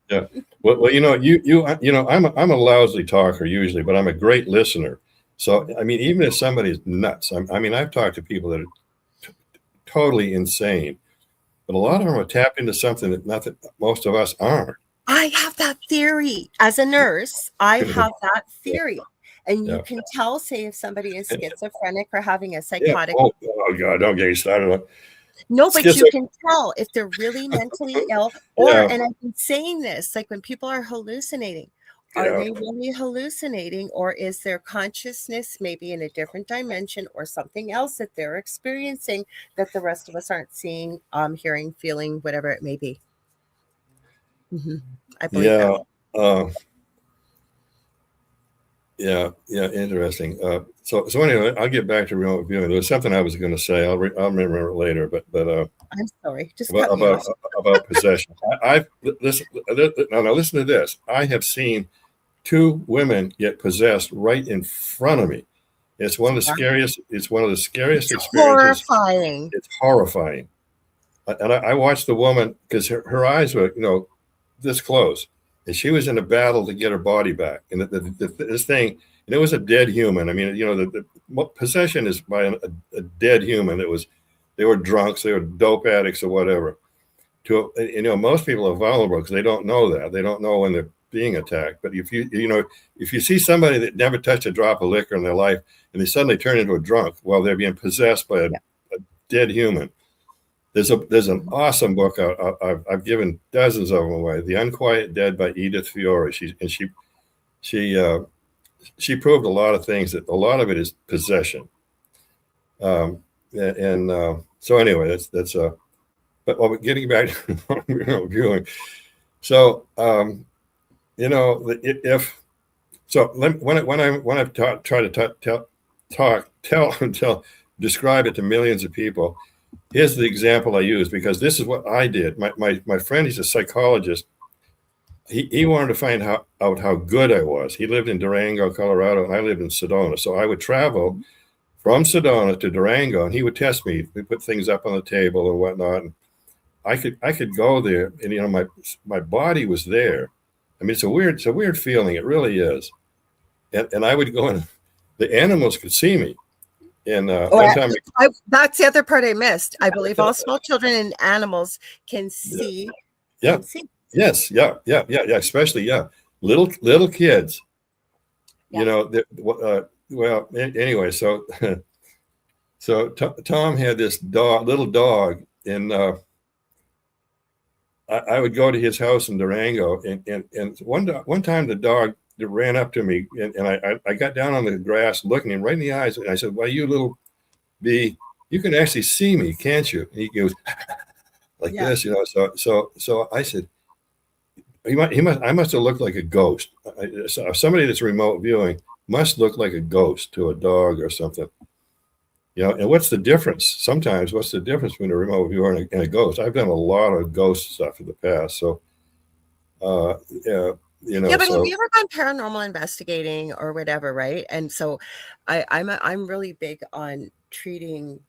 Yeah. Well, you know, I'm a lousy talker usually, but I'm a great listener. So, I mean, even if somebody's nuts, I mean, I've talked to people that are totally insane, but a lot of them are tapped into something that most of us aren't. I have that theory. As a nurse, I have that theory. And you can tell, say, if somebody is schizophrenic or having a psychotic. Oh, God, don't get me started on. No, but you can tell if they're really mentally ill. Or, and I've been saying this, like when people are hallucinating, are they really hallucinating, or is their consciousness maybe in a different dimension or something else that they're experiencing that the rest of us aren't seeing, hearing, feeling, whatever it may be? Mm-hmm. I believe that. Yeah, interesting. So anyway, I'll get back to remote viewing. There was something I was going to say. I'll remember it later. But I'm sorry. Just about possession. Listen to this. I have seen 2 women get possessed right in front of me. It's one of the scariest. It's one of the scariest experiences. Horrifying. It's horrifying. And I watched the woman because her eyes were, this close. And she was in a battle to get her body back. And this thing, and it was a dead human. I mean, the possession is by a dead human. They were drunks, they were dope addicts or whatever. Most people are vulnerable because they don't know that. They don't know when they're being attacked. But if you see somebody that never touched a drop of liquor in their life and they suddenly turn into a drunk while they're being possessed by a dead human. There's an awesome book I've given dozens of them away. The Unquiet Dead by Edith Fiore. She proved a lot of things, that a lot of it is possession. So anyway, that's but getting back to viewing. So when I try to describe it to millions of people. Here's the example I use, because this is what I did. My friend, he's a psychologist. He wanted to find out how good I was. He lived in Durango, Colorado, and I lived in Sedona. So I would travel from Sedona to Durango, and he would test me. We put things up on the table and whatnot. And I could go there, and my body was there. I mean, it's a weird feeling. It really is. And I would go, and the animals could see me. And one time, that's the other part I missed. I believe all small children and animals can see. Yeah. Yes. Yeah. Especially little kids. Yeah. Well, anyway, so Tom had this little dog, and I would go to his house in Durango, and one time the dog ran up to me, and I got down on the grass looking him right in the eyes, and I said, "Well, you little bee, you can actually see me, can't you?" And he goes like this, So I said, I must have looked like a ghost. Somebody that's remote viewing must look like a ghost to a dog or something. And what's the difference? Sometimes, what's the difference between a remote viewer and a ghost? I've done a lot of ghost stuff in the past, so but have you ever gone paranormal investigating or whatever, right? And so I'm really big on treating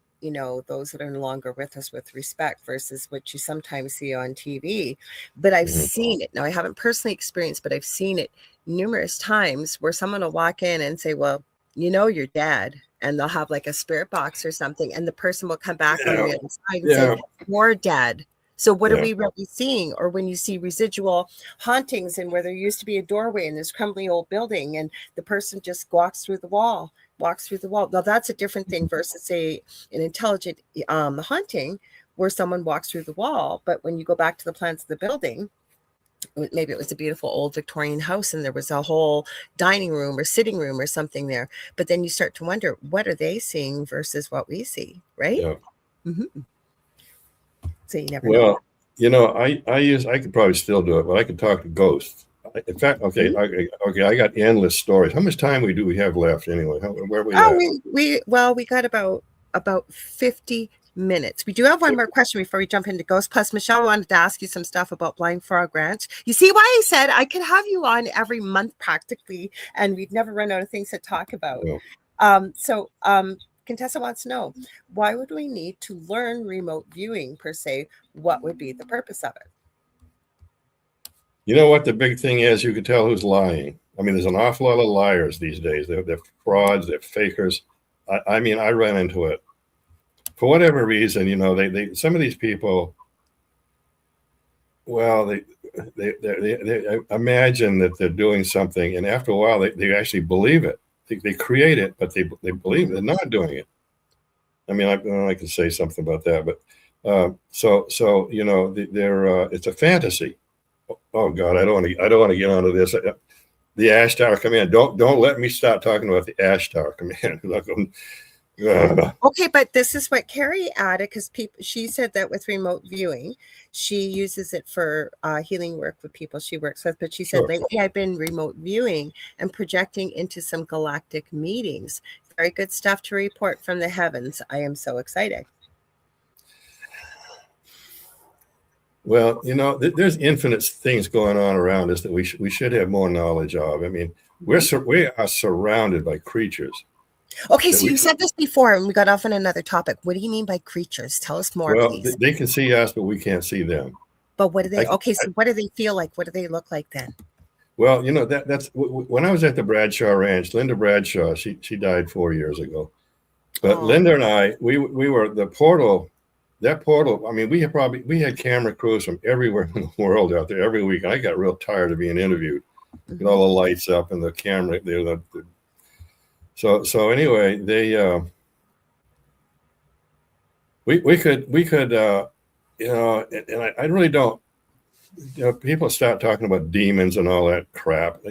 those that are no longer with us with respect versus what you sometimes see on TV. But I've seen it. Now, I haven't personally experienced, but I've seen it numerous times where someone will walk in and say, well, you're dead, and they'll have like a spirit box or something, and the person will come back on the other side and say, you're dead. So what are we really seeing? Or when you see residual hauntings, and where there used to be a doorway in this crumbly old building, and the person just walks through the wall. Now that's a different thing versus, say, an intelligent haunting where someone walks through the wall. But when you go back to the plans of the building, maybe it was a beautiful old Victorian house and there was a whole dining room or sitting room or something there. But then you start to wonder, what are they seeing versus what we see, right? Yeah. Mm-hmm. So you never know. Well, I could probably still do it, but I could talk to ghosts. In fact, okay, I got endless stories. How much time do we have left anyway? Where are we at? We got about 50 minutes. We do have one more question before we jump into ghosts. Plus, Michelle wanted to ask you some stuff about Blind Frog Ranch. You see why I said I could have you on every month practically, and we'd never run out of things to talk about. No. Contessa wants to know, why would we need to learn remote viewing per se? What would be the purpose of it? You know what the big thing is? You can tell who's lying. I mean, there's an awful lot of liars these days. They're frauds, they're fakers. I mean, I ran into it. For whatever reason, they some of these people, well, they imagine that they're doing something, and after a while, they actually believe it. They create it, but they believe they're not doing it. I mean, I can say something about that, but it's a fantasy. Oh God, I don't want to get onto this. The Ash Tower Command. Don't let me start talking about the Ash Tower Command. Okay, but this is what Carrie added, because she said that with remote viewing, she uses it for healing work with people she works with. But she said, lately I've been remote viewing and projecting into some galactic meetings. Very good stuff to report from the heavens. I am so excited. Well, there's infinite things going on around us that we should have more knowledge of. I mean, we are surrounded by creatures. Okay, so you said this before, and we got off on another topic. What do you mean by creatures? Tell us more, please. Well, they can see us, but we can't see them. But what do they? So what do they feel like? What do they look like then? Well, that's when I was at the Bradshaw Ranch. Linda Bradshaw, she died 4 years ago. But Linda and I, we were the portal. That portal. I mean, we had camera crews from everywhere in the world out there every week. And I got real tired of being interviewed. With all the lights up and the camera. So anyway, we could and I really don't. People start talking about demons and all that crap.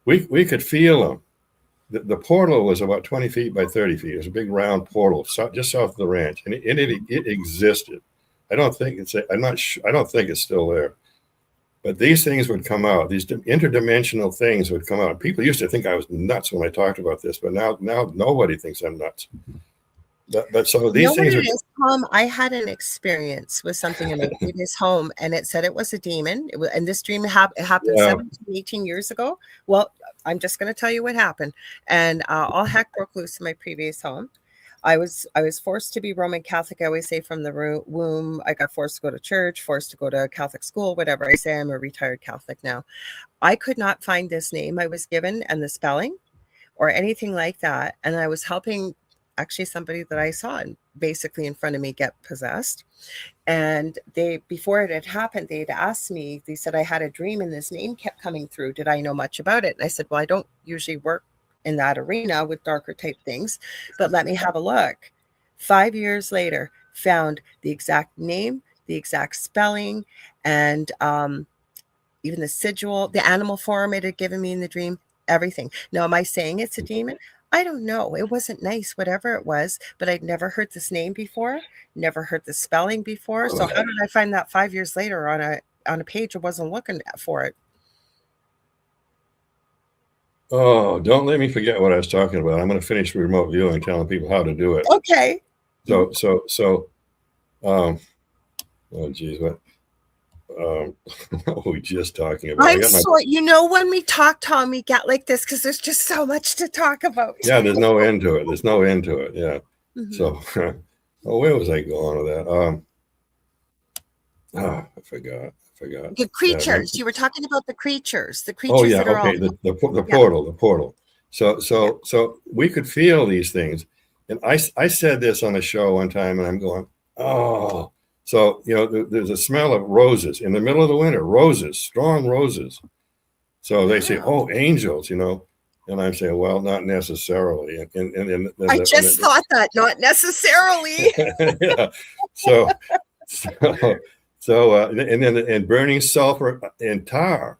We could feel them. The portal was about 20 feet by 30 feet. It was a big round portal just south of the ranch, and it existed. I don't think it's still there. But these things would come out. These interdimensional things would come out. People used to think I was nuts when I talked about this, but now nobody thinks I'm nuts. But so these things are. Tom, I had an experience with something in my previous home, and it said it was a demon. And this dream happened 17, 18 years ago. Well, I'm just going to tell you what happened. And all heck broke loose in my previous home. I was forced to be Roman Catholic. I always say from the womb, I got forced to go to church, forced to go to Catholic school, whatever. I say I'm a retired Catholic now. I could not find this name I was given and the spelling or anything like that. And I was helping actually somebody that I saw basically in front of me get possessed. And before it had happened, they'd asked me, they said I had a dream and this name kept coming through. Did I know much about it? And I said, well, I don't usually work in that arena with darker type things, but let me have a look. 5 years later, found the exact name, the exact spelling, and even the sigil, the animal form it had given me in the dream, everything. Now, am I saying it's a demon? I don't know. It wasn't nice, whatever it was, but I'd never heard this name before, never heard the spelling before. So how did I find that 5 years later on a page? I wasn't looking for it. Oh, don't let me forget what I was talking about. I'm going to finish remote viewing, telling people how to do it. Okay. Oh geez, what were we just talking about? When we talk, Tom, we get like this because there's just so much to talk about. Yeah, there's no end to it. Yeah. Mm-hmm. So, where was I going with that? I forgot. The creatures. You were talking about the creatures. The creatures. Oh yeah, okay. The portal. So we could feel these things, and I said this on a show one time, and I'm going, oh. So there's a smell of roses in the middle of the winter. Roses, strong roses. So they say, oh, angels, and I'm saying, well, not necessarily. And I just thought that, not necessarily. Yeah. So and burning sulfur and tar.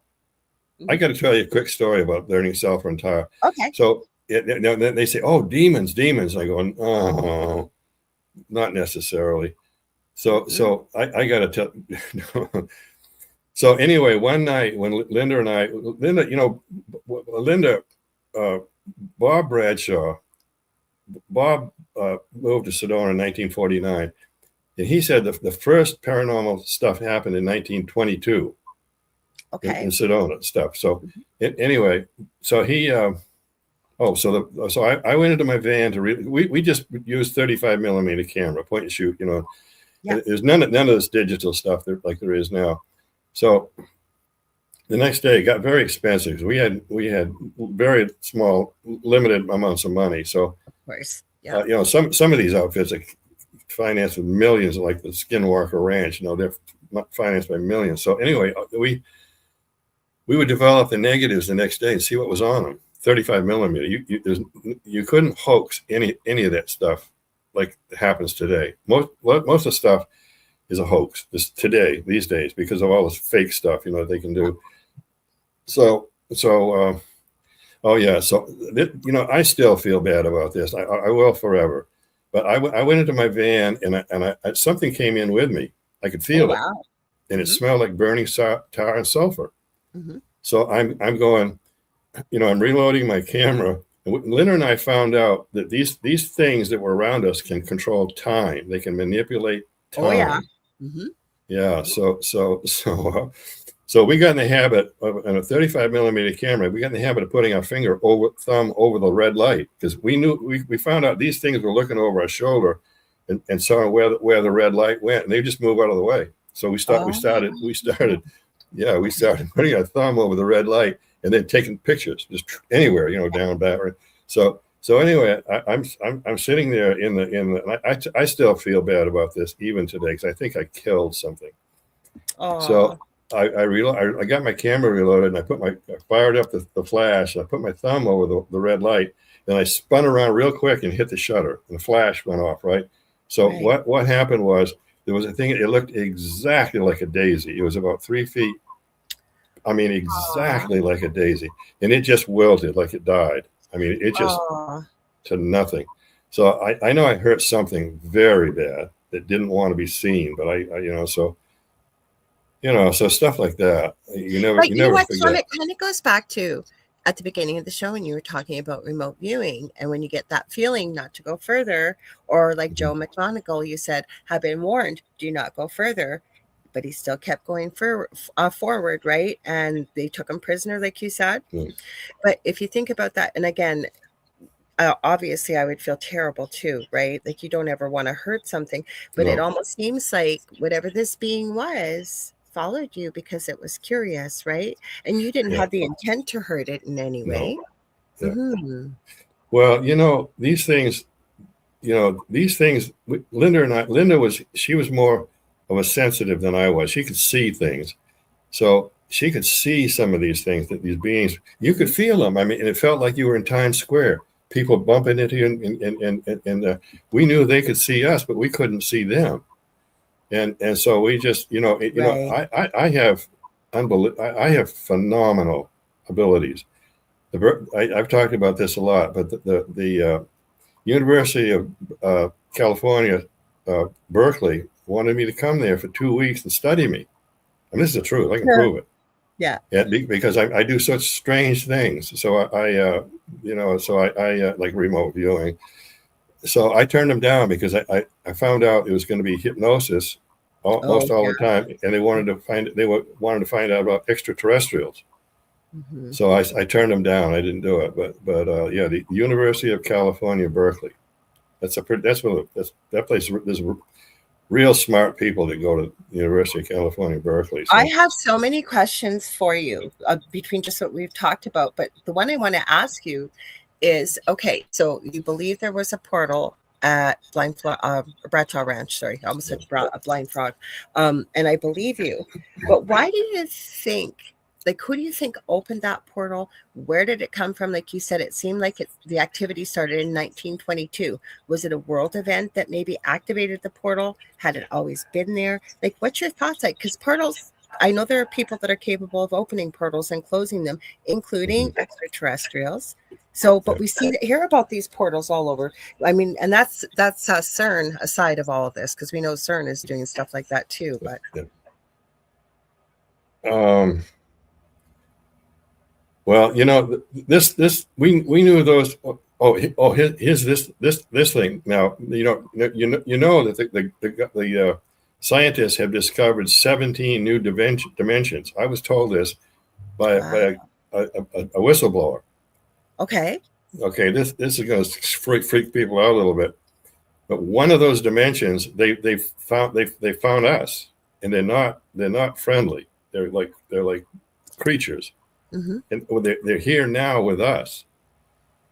I got to tell you a quick story about burning sulfur and tar. Okay. So they say, "Oh, demons." I go, "Oh, not necessarily." So I got to tell. So anyway, one night when Linda, Bob Bradshaw, Bob moved to Sedona in 1949, and he said the first paranormal stuff happened in 1922. Okay. In Sedona stuff. So anyway, so he, so I went into my van to we just used 35 millimeter camera, point and shoot. There's none of this digital stuff like there is now. So the next day it got very expensive. We had very small, limited amounts of money. So of course, yeah. Some of these outfits are financed with millions, like the Skinwalker Ranch. They're financed by millions. So anyway, we would develop the negatives the next day and see what was on them. 35 millimeter. You couldn't hoax any of that stuff like happens today. Most of the stuff is a hoax these days, because of all this fake stuff they can do. So I still feel bad about this. I will forever. But I went into my van and I something came in with me. I could feel it, and it smelled like burning tar and sulfur. So I'm going, I'm reloading my camera. And Linda and I found out that these things that were around us can control time. They can manipulate time. Oh yeah. Yeah. So we got in the habit of, on a 35 millimeter camera, we got in the habit of putting our thumb over the red light, because we found out these things were looking over our shoulder and saw where the red light went, and they just move out of the way. So we started putting our thumb over the red light and then taking pictures just anywhere, down back. So anyway, I'm sitting there I still feel bad about this even today, because I think I killed something. So I got my camera reloaded, and I fired up the flash, and I put my thumb over the red light, and I spun around real quick and hit the shutter, and the flash went off. Right. So what happened was, there was a thing, it looked exactly like a daisy. It was about 3 feet. I mean, exactly like a daisy. And it just wilted, like it died. I mean, it just to nothing. So I know I hurt something very bad that didn't want to be seen, but so stuff like that. You never forget. So it kind of goes back to at the beginning of the show when you were talking about remote viewing, and when you get that feeling not to go further, or like Joe McMoneagle, you said, have been warned, do not go further, but he still kept going forward, right? And they took him prisoner, like you said. But if you think about that, and again, obviously I would feel terrible too, right? Like, you don't ever want to hurt something, but it almost seems like whatever this being was followed you because it was curious, right? And you didn't have the intent to hurt it in any way. Well, these things, Linda was more of a sensitive than I was. She could see things. So she could see some of these things, that these beings, you could feel them. I mean, and it felt like you were in Times Square, people bumping into you, and we knew they could see us, but we couldn't see them. And so we just, I have phenomenal abilities. I've talked about this a lot, but the University of California, Berkeley, wanted me to come there for 2 weeks and study me. And this is the truth. I can prove it. Yeah. Because I do such strange things. So I like remote viewing. So I turned them down because I found out it was going to be hypnosis almost all the time, and they wanted to find out about extraterrestrials. So I turned them down. I didn't do it. But the University of California, Berkeley. That place. There's real smart people that go to the University of California, Berkeley. So. I have so many questions for you between just what we've talked about, but the one I want to ask you is, okay, so you believe there was a portal at Bradshaw Ranch, sorry, I almost said Blind Frog, and I believe you, but why do you think like, who do you think opened that portal? Where did it come from? Like you said, it seemed like the activity started in 1922. Was it a world event that maybe activated the portal? Had it always been there? Like, what's your thoughts? Like, because portals, I know there are people that are capable of opening portals and closing them, including extraterrestrials. So, but we hear about these portals all over. I mean, and that's CERN aside of all of this, because we know CERN is doing stuff like that too. But well, you know, we knew those. Here's this thing. Now, you know that the scientists have discovered 17 new dimensions. I was told this by a whistleblower. Okay. This is going to freak people out a little bit. But one of those dimensions, they found us, and they're not friendly. They're like creatures. Mm-hmm. And they're here now with us,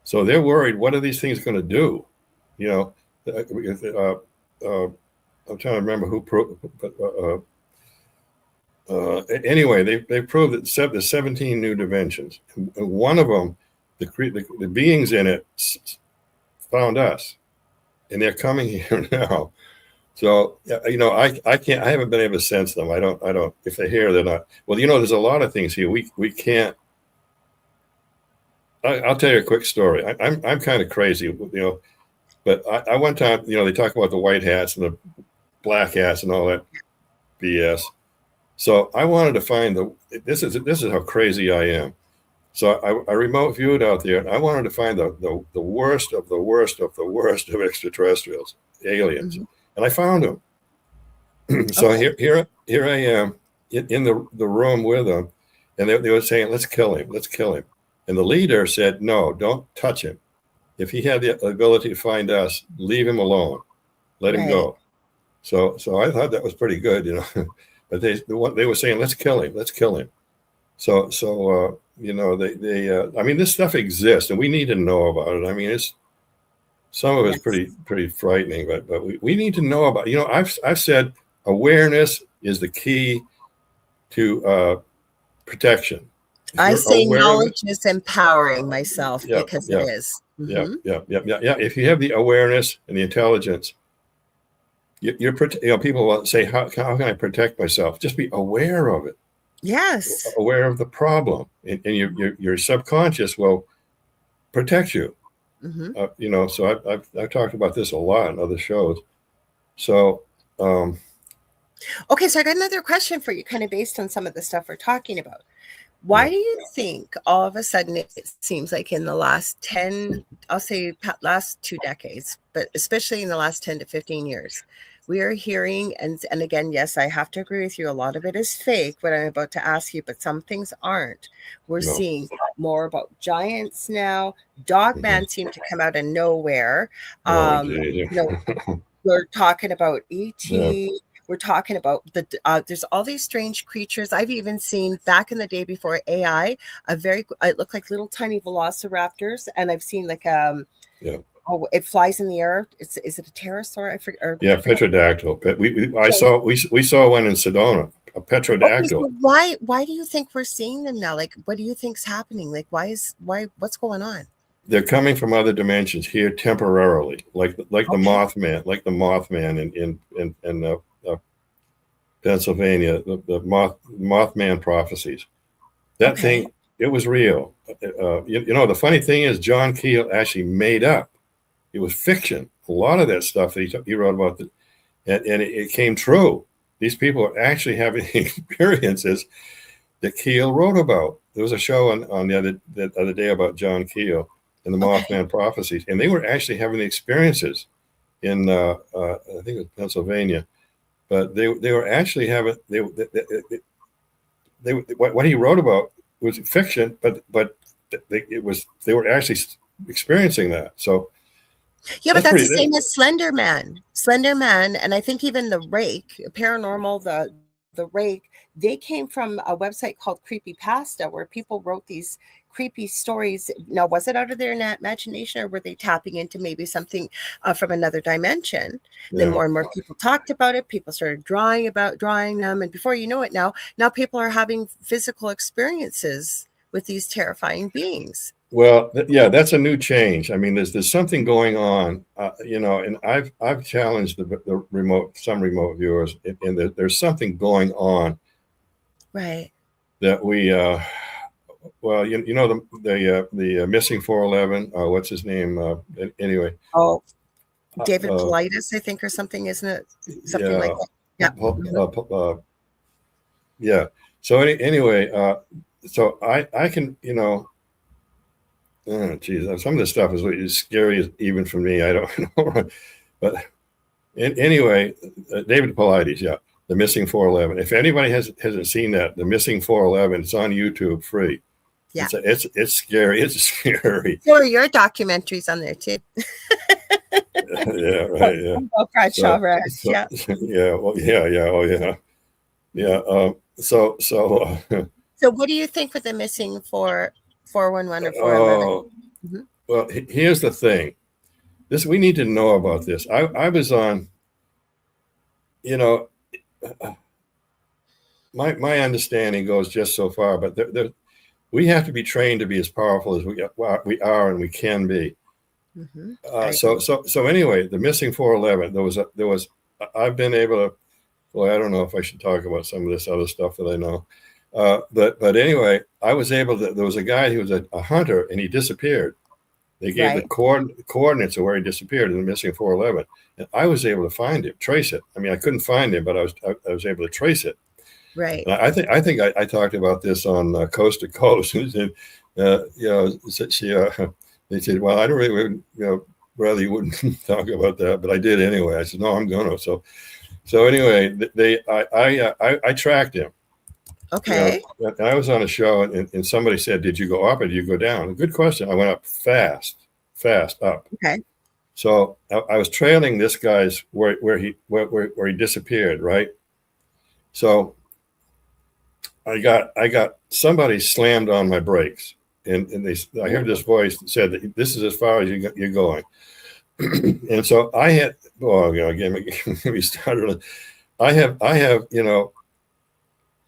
so they're worried. What are these things going to do? You know, I'm trying to remember who proved. Anyway, they proved that there's 17 new dimensions, and one of them, the beings in it, found us, and they're coming here now. So, you know, I haven't been able to sense them. I don't, if they're here, they're not. Well, you know, there's a lot of things here. We can't, I'll tell you a quick story. I'm kind of crazy, you know, but I one time, you know, they talk about the white hats and the black hats and all that BS. So I wanted to find this is how crazy I am. So I remote viewed out there, and I wanted to find the worst of the worst of the worst of extraterrestrials, aliens. Mm-hmm. And I found them. So here I am in the room with them, and they were saying, let's kill him. And the leader said, no, don't touch him. If he had the ability to find us, leave him alone. Let him go. So I thought that was pretty good, you know. But they were saying, let's kill him. So you know, they I mean, this stuff exists, and we need to know about it. I mean, some of it's pretty frightening, but we need to know about. You know, I've said awareness is the key to protection. I say knowledge is empowering myself because it is. Mm-hmm. Yeah. If you have the awareness and the intelligence, you know, people will say, how can I protect myself? Just be aware of it. Yes. Aware of the problem, and your subconscious will protect you. Mm-hmm. You know, so I've talked about this a lot in other shows. So, okay, so I got another question for you, kind of based on some of the stuff we're talking about. Why do you think all of a sudden it seems like in the last 10, I'll say last 2 decades, but especially in the last 10 to 15 years, we are hearing, and again, yes, I have to agree with you, a lot of it is fake, what I'm about to ask you, but some things aren't. We're seeing more about giants now. Dogman seemed to come out of nowhere. You know, we're talking about ET. We're talking about there's all these strange creatures. I've even seen back in the day before AI, it looked like little tiny velociraptors, and I've seen like it flies in the air. Is it a pterosaur? I forget. Petrodactyl. We saw one in Sedona, a petrodactyl. Okay, so why do you think we're seeing them now? Like, what do you think's happening? Like, what's going on? They're coming from other dimensions here temporarily, like the Mothman in Pennsylvania, the Mothman prophecies. That thing, it was real. You know, the funny thing is, John Keel actually made up. It was fiction. A lot of that stuff that he wrote about, and it came true. These people are actually having experiences that Keel wrote about. There was a show on the other day about John Keel and the Mothman prophecies, and they were actually having the experiences in I think it was Pennsylvania. But they were actually having what he wrote about was fiction, but they were actually experiencing that. So but that's the same as Slender Man, and I think even the Rake, paranormal, the Rake, they came from a website called Creepypasta, where people wrote these creepy stories. Now, was it out of their imagination, or were they tapping into maybe something from another dimension? Then more and more people talked about it. People started drawing them, and before you know it, now people are having physical experiences with these terrifying beings. Well, that's a new change. I mean, there's something going on, and I've challenged some remote viewers, and there's something going on, right? That we, well, the missing 411. What's his name? Anyway. Oh, David Politis, I think, or something, isn't it? Something like that. Yeah. Yeah. So anyway, so I can, oh, geez, some of this stuff is scary even for me. I don't know. But anyway, David Politis, yeah, the missing 411. If anybody hasn't seen that, the missing 411, it's on YouTube free. Yeah, it's scary. It's scary. There are your documentaries on there too. Yeah, right. Yeah. Oh, Bradshaw, right. Yeah. Yeah. Well, yeah. Oh, yeah. Yeah. So what do you think with the missing 411 or 411? Well, here's the thing. We need to know about this. I was on, my understanding goes just so far, but we have to be trained to be as powerful as we are and we can be. So anyway, the missing 411. There was. I've been able to. Well, I don't know if I should talk about some of this other stuff that I know. But anyway, I was able to. There was a guy who was a hunter, and he disappeared. They gave the coordinates of where he disappeared in the missing 411, and I was able to find him, trace it. I mean, I couldn't find him, but I was able to trace it. Right. And I think I talked about this on Coast to Coast. And they said, well, I don't really, rather you wouldn't talk about that, but I did anyway. I said, no, I'm gonna. So anyway, I tracked him. Okay. And I was on a show, and somebody said, "Did you go up or did you go down?" Good question. I went up fast up. Okay. So I was trailing this guy's where he disappeared, right? So I got somebody slammed on my brakes, and I heard this voice that said that this is as far as you're going. And so I had, get me started. I have,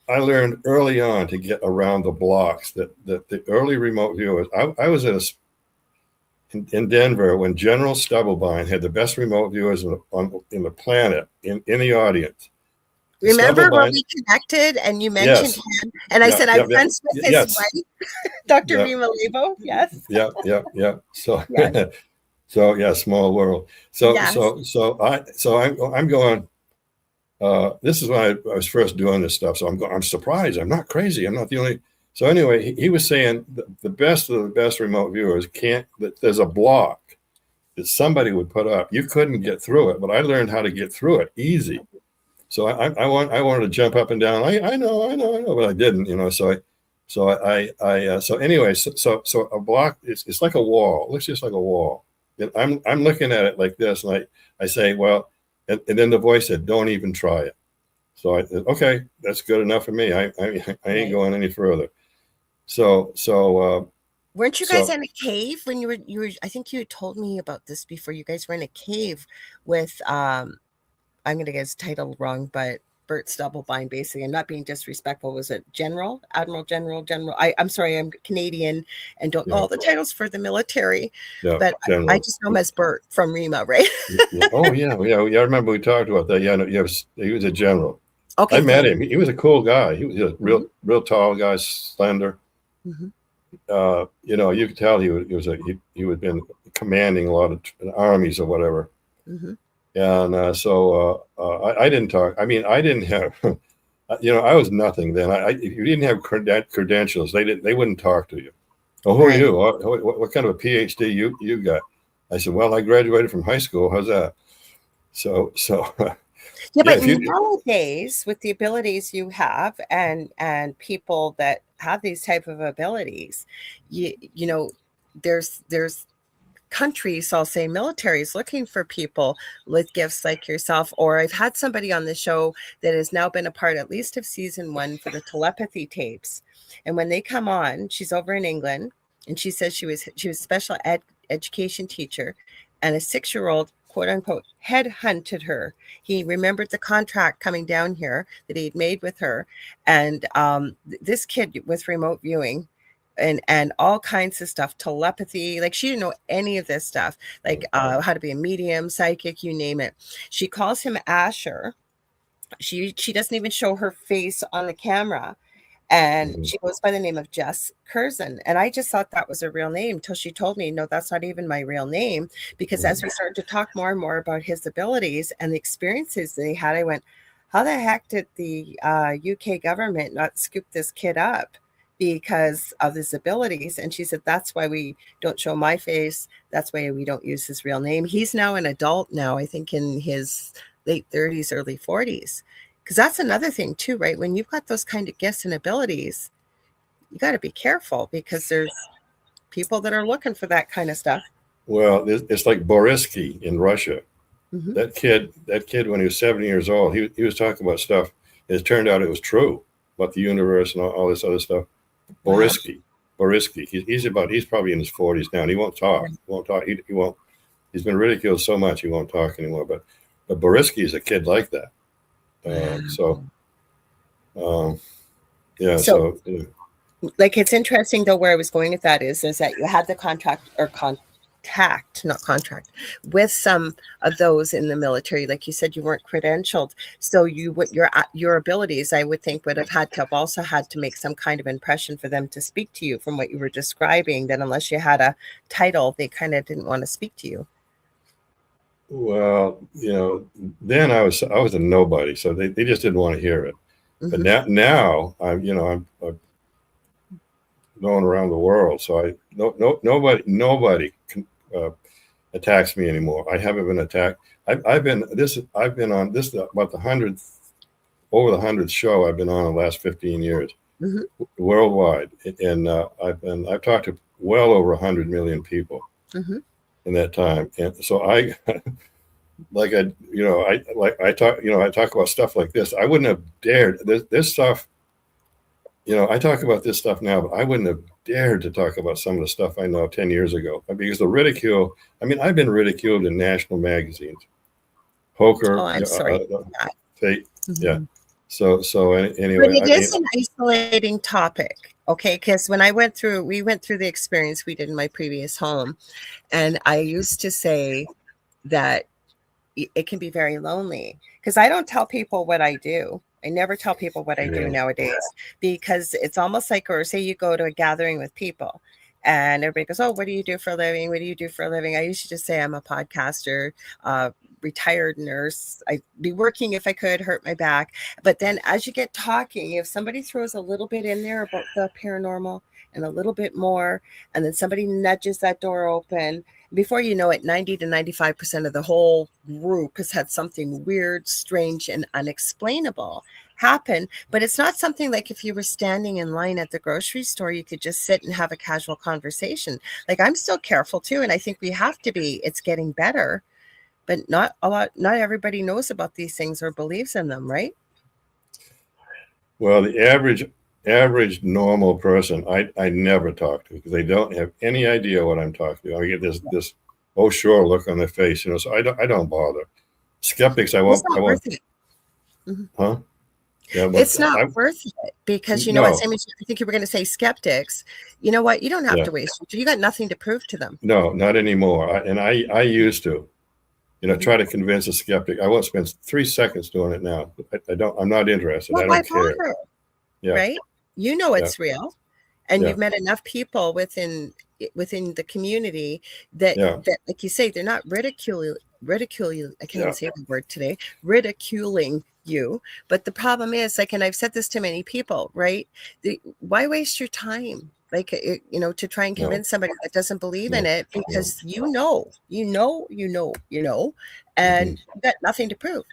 I learned early on to get around the blocks that the early remote viewers. I was in Denver when General Stubblebine had the best remote viewers in the planet in the audience. Remember when we connected and you mentioned him, and I said I'm friends with his wife, Dr. Rima Lebo. Yes. Yeah. So so yeah, small world. So I'm going. This is when I was first doing this stuff. So I'm surprised. I'm not crazy. I'm not the only. So anyway, he was saying the best of the best remote viewers that there's a block that somebody would put up. You couldn't get through it, but I learned how to get through it easy. So I wanted to jump up and down. I know, but I didn't, So anyway, a block, it's like a wall. It looks just like a wall. And I'm looking at it like this, and I say, well, and then the voice said, "Don't even try it." So I said, "Okay, that's good enough for me. I ain't going any further." So weren't you guys in a cave when you were? I think you had told me about this before. You guys were in a cave with I'm going to get his title wrong, but Bert Stubblebine, basically. I'm not being disrespectful. Was it General? I'm sorry, I'm Canadian and don't know all the titles for the military. Yeah, but I just know him as Bert from Rima, right? Oh, yeah. I remember we talked about that. Yeah, he was a general. Okay. I met him. He was a cool guy. He was a real tall guy, slender. Mm-hmm. You could tell he had been commanding a lot of armies or whatever. Mm-hmm. And so I didn't talk. I mean, I didn't have, I was nothing then. If you didn't have credentials, they wouldn't talk to you. Oh, who are you? What kind of a PhD you got? I said, well, I graduated from high school. How's that? So. Yeah, but nowadays, with the abilities you have, and people that have these type of abilities, there's countries, I'll say militaries looking for people with gifts like yourself. Or I've had somebody on the show that has now been a part at least of season 1 for the telepathy tapes. And when they come on, she's over in England, and she says she was a special education teacher, and a 6-year-old, quote unquote, headhunted her. He remembered the contract coming down here that he'd made with her. And this kid with remote viewing and all kinds of stuff, telepathy, like she didn't know any of this stuff, like how to be a medium, psychic, you name it. She calls him Asher. She doesn't even show her face on the camera. And she goes by the name of Jess Curzon. And I just thought that was a real name till she told me, no, that's not even my real name. Because as we started to talk more and more about his abilities and the experiences that he had, I went, how the heck did the UK government not scoop this kid up because of his abilities? And she said, that's why we don't show my face. That's why we don't use his real name. He's now an adult now, I think in his late 30s, early 40s. Because that's another thing too, right? When you've got those kind of gifts and abilities, you got to be careful because there's people that are looking for that kind of stuff. Well, it's like Borisky in Russia. That kid, when he was 7 years old, he was talking about stuff. It turned out it was true about the universe and all this other stuff. Borisky. He's probably in his 40s now, and he won't talk. He won't. He's been ridiculed so much he won't talk anymore. But Borisky is a kid like that. Like, it's interesting though, where I was going with that is that you had the contact with some of those in the military. Like you said, you weren't credentialed, so your abilities, I would think, would have also had to make some kind of impression for them to speak to you. From what you were describing, that unless you had a title, they kind of didn't want to speak to you. Well, then I was a nobody, so they just didn't want to hear it. But now I'm going around the world, so nobody attacks me anymore. I haven't been attacked. I've been on this about the 100th show I've been on in the last 15 years, worldwide, and I've talked to well over 100 million people. In that time, and so I talk about stuff like this. I wouldn't have dared this stuff. I talk about this stuff now, but I wouldn't have dared to talk about some of the stuff I know 10 years ago because the ridicule. I mean, I've been ridiculed in national magazines. Poker. Oh, I'm sorry. Fate. Yeah. So anyway, but it is an isolating topic, okay? Because when we went through the experience we did in my previous home, and I used to say that it can be very lonely because I don't tell people what I do. I never tell people what I do nowadays because it's almost like, or say you go to a gathering with people and everybody goes, oh, what do you do for a living? What do you do for a living? I usually just say I'm a podcaster, retired nurse. I'd be working if I could, hurt my back. But then as you get talking, if somebody throws a little bit in there about the paranormal and a little bit more, and then somebody nudges that door open, before you know it, 90 to 95% of the whole group has had something weird, strange, and unexplainable happen. But it's not something like if you were standing in line at the grocery store, you could just sit and have a casual conversation. Like, I'm still careful too, and I think we have to be. It's getting better. But not everybody knows about these things or believes in them, right? Well, the average normal person, I never talk to because they don't have any idea what I'm talking to. I get this oh sure look on their face, so I don't bother. Skeptics, I won't. Huh? Yeah, it's not worth it because you know what, Sammy, I think you were going to say skeptics. You know what? You don't have to waste. You got nothing to prove to them. No, not anymore. I used to. Try to convince a skeptic. I won't spend 3 seconds doing it now. I'm not interested. Well, I don't care. Yeah. Right? It's real. And you've met enough people within the community that like you say, they're not ridiculing. I can't say the word today. Ridiculing you. But the problem is, like, and I've said this to many people, right? Why waste your time? Like, to try and convince somebody that doesn't believe in it because you know, and you got nothing to prove.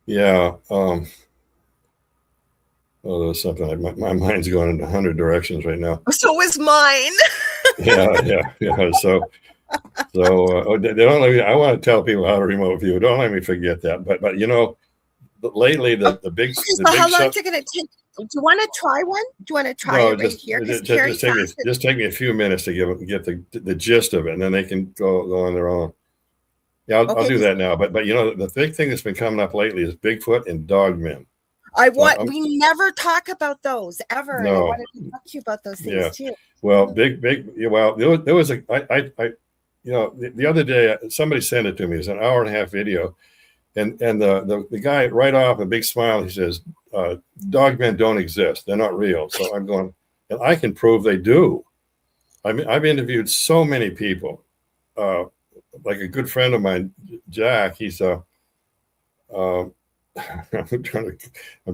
Yeah. There's something like my mind's going in 100 directions right now. So is mine. yeah. So they don't let me, I want to tell people how to remote view. Don't let me forget that. But lately the big Okay, so how long is it going to take? Do you want to try one? Do you want to try it right here? Just take me a few minutes to get the gist of it, and then they can go on their own. Yeah, I'll do that now. But the big thing that's been coming up lately is Bigfoot and dogmen. We never talk about those ever. No. And I wanted to talk to you about those things too. Well, there was the other day somebody sent it to me. It's an hour and a half video, and the guy right off a big smile. He says, "Dogmen don't exist. They're not real." So I'm going, and I can prove they do. I mean, I've interviewed so many people. Like a good friend of mine, Jack. He's I'm trying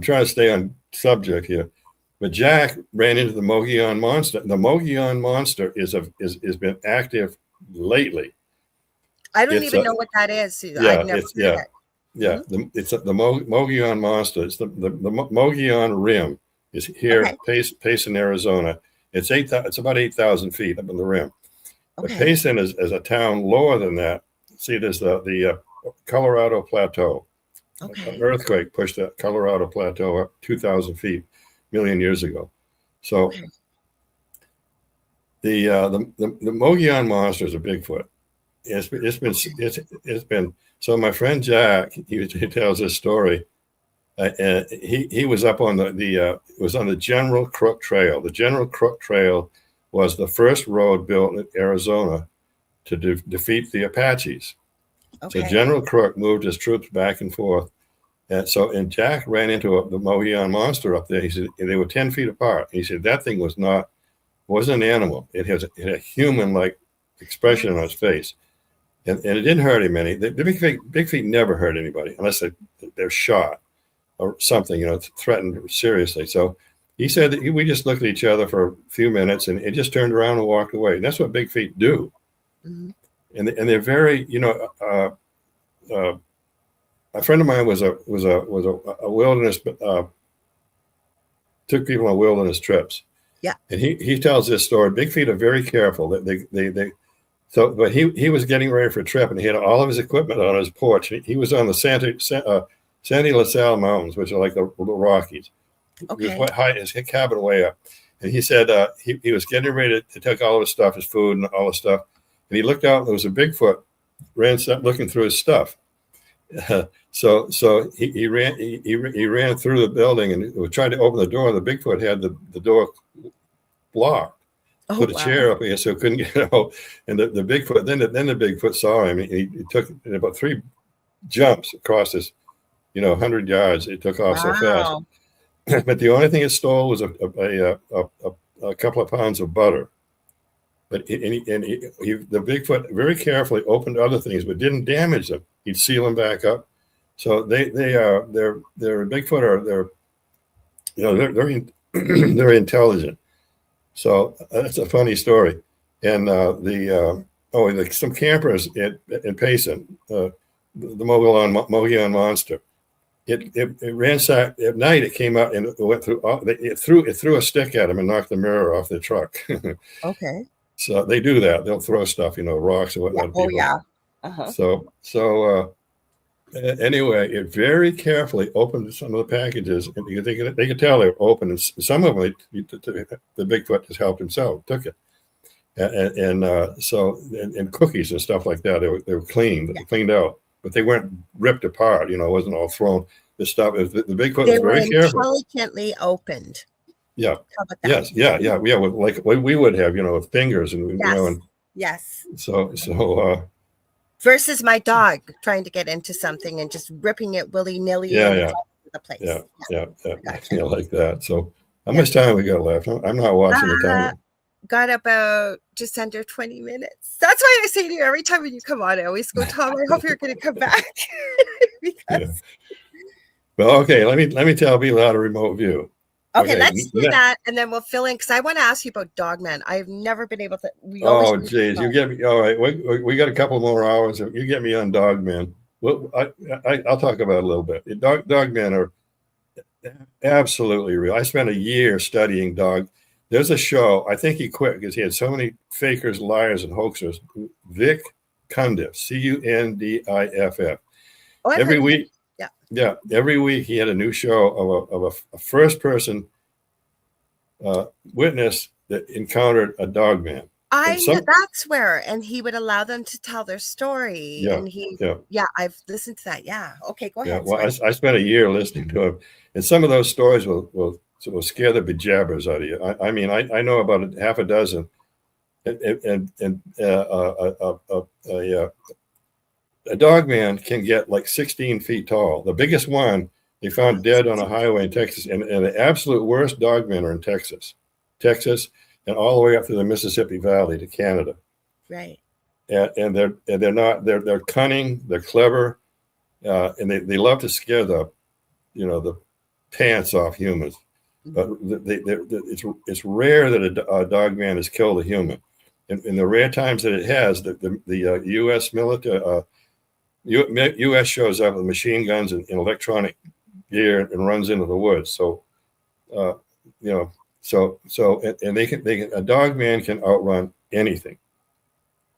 to stay on subject here, but Jack ran into the Mogollon monster. The Mogollon monster has been active lately. I don't even know what that is. I've never heard it. Yeah. Mm-hmm. It's the Mogollon monster. It's the Mogollon rim is here, Payson, Arizona. It's about 8,000 feet up in the rim. Okay. But Payson is a town lower than that. See, there's the Colorado Plateau. Okay. An earthquake pushed the Colorado Plateau up 2,000 feet million years ago. So the Mogollon monster is a Bigfoot. It's been so. My friend Jack, he tells this story. He was up on it was on the General Crook Trail. The General Crook Trail was the first road built in Arizona to defeat the Apaches. Okay. So General Crook moved his troops back and forth. And Jack ran into the Mogollon monster up there. He said they were 10 feet apart. He said that thing wasn't an animal. It had a human-like expression on its face. And it didn't hurt him any. The big feet never hurt anybody unless they're shot or something, threatened seriously. So he said that we just looked at each other for a few minutes and it just turned around and walked away. And that's what big feet do. Mm-hmm. And they're very, a friend of mine was a wilderness, took people on wilderness trips. Yeah. And he tells this story. Big feet are very careful. But he was getting ready for a trip and he had all of his equipment on his porch. He was on the Sandy La Salle Mountains, which are like the Rockies. Okay. His cabin way up. And he said he was getting ready to take all of his stuff, his food and all the stuff. And he looked out and there was a Bigfoot looking through his stuff. So he ran through the building and tried to open the door. The Bigfoot had the door blocked. Put a chair up here so it couldn't get out. And the Bigfoot, then the Bigfoot saw him. He took about 3 jumps across this, 100 yards. It took off so fast. But the only thing it stole was a couple of pounds of butter. But the Bigfoot very carefully opened other things, but didn't damage them. He'd seal them back up. So they're Bigfoot are they're intelligent. So that's a funny story. And some campers in Payson, the Mogollon monster. It ransacked at night. It came out and it went through. It threw a stick at them and knocked the mirror off the truck. Okay. So they do that. They'll throw stuff, rocks or whatnot. Yeah. Oh yeah. Uh-huh. So anyway, it very carefully opened some of the packages, and they could tell they were open. And some of them, the Bigfoot just helped himself, took it, and cookies and stuff like that. They were cleaned out, but they weren't ripped apart. It wasn't all thrown. The stuff the Bigfoot was very careful. Intelligently opened. Yeah. Yes. Yeah. Like we would have, with fingers and yes. So. Versus my dog trying to get into something and just ripping it willy-nilly the place. Yeah, like that. So how much time we got left? I'm not watching the time. Got about just under 20 minutes. That's why I say to you every time when you come on, I always go, Tom, I hope you're going to come back. Because... Well, okay, let me tell people how to remote view. Okay, let's do that, and then we'll fill in, because I want to ask you about Dogman. I've never been able to. Geez, you get me. All right, we got a couple more hours. You get me on Dogman. Well, I'll talk about it a little bit. Dogmen are absolutely real. I spent a year studying There's a show. I think he quit because he had so many fakers, liars, and hoaxers. Vic Cundiff, Cundiff. Oh, I've Every heard of week, him. every week he had a new show of a first-person witness that encountered a dog man. I know that's where, and he would allow them to tell their story. Yeah, and he, yeah, I've listened to that. Yeah, okay, go ahead. Well, I spent a year listening to him, and some of those stories will scare the bejabbers out of you. I mean, I know about half a dozen, and a dog man can get like 16 feet tall. The biggest one they found dead on a highway in Texas, and the absolute worst dog men are in Texas, and all the way up through the Mississippi Valley to Canada. Right. And they're cunning, they're clever, and they love to scare the pants off humans. But it's rare that a dog man has killed a human. In the rare times that it has, the U.S. military, U.S. shows up with machine guns and electronic gear and runs into the woods. So, and they can a dog man can outrun anything.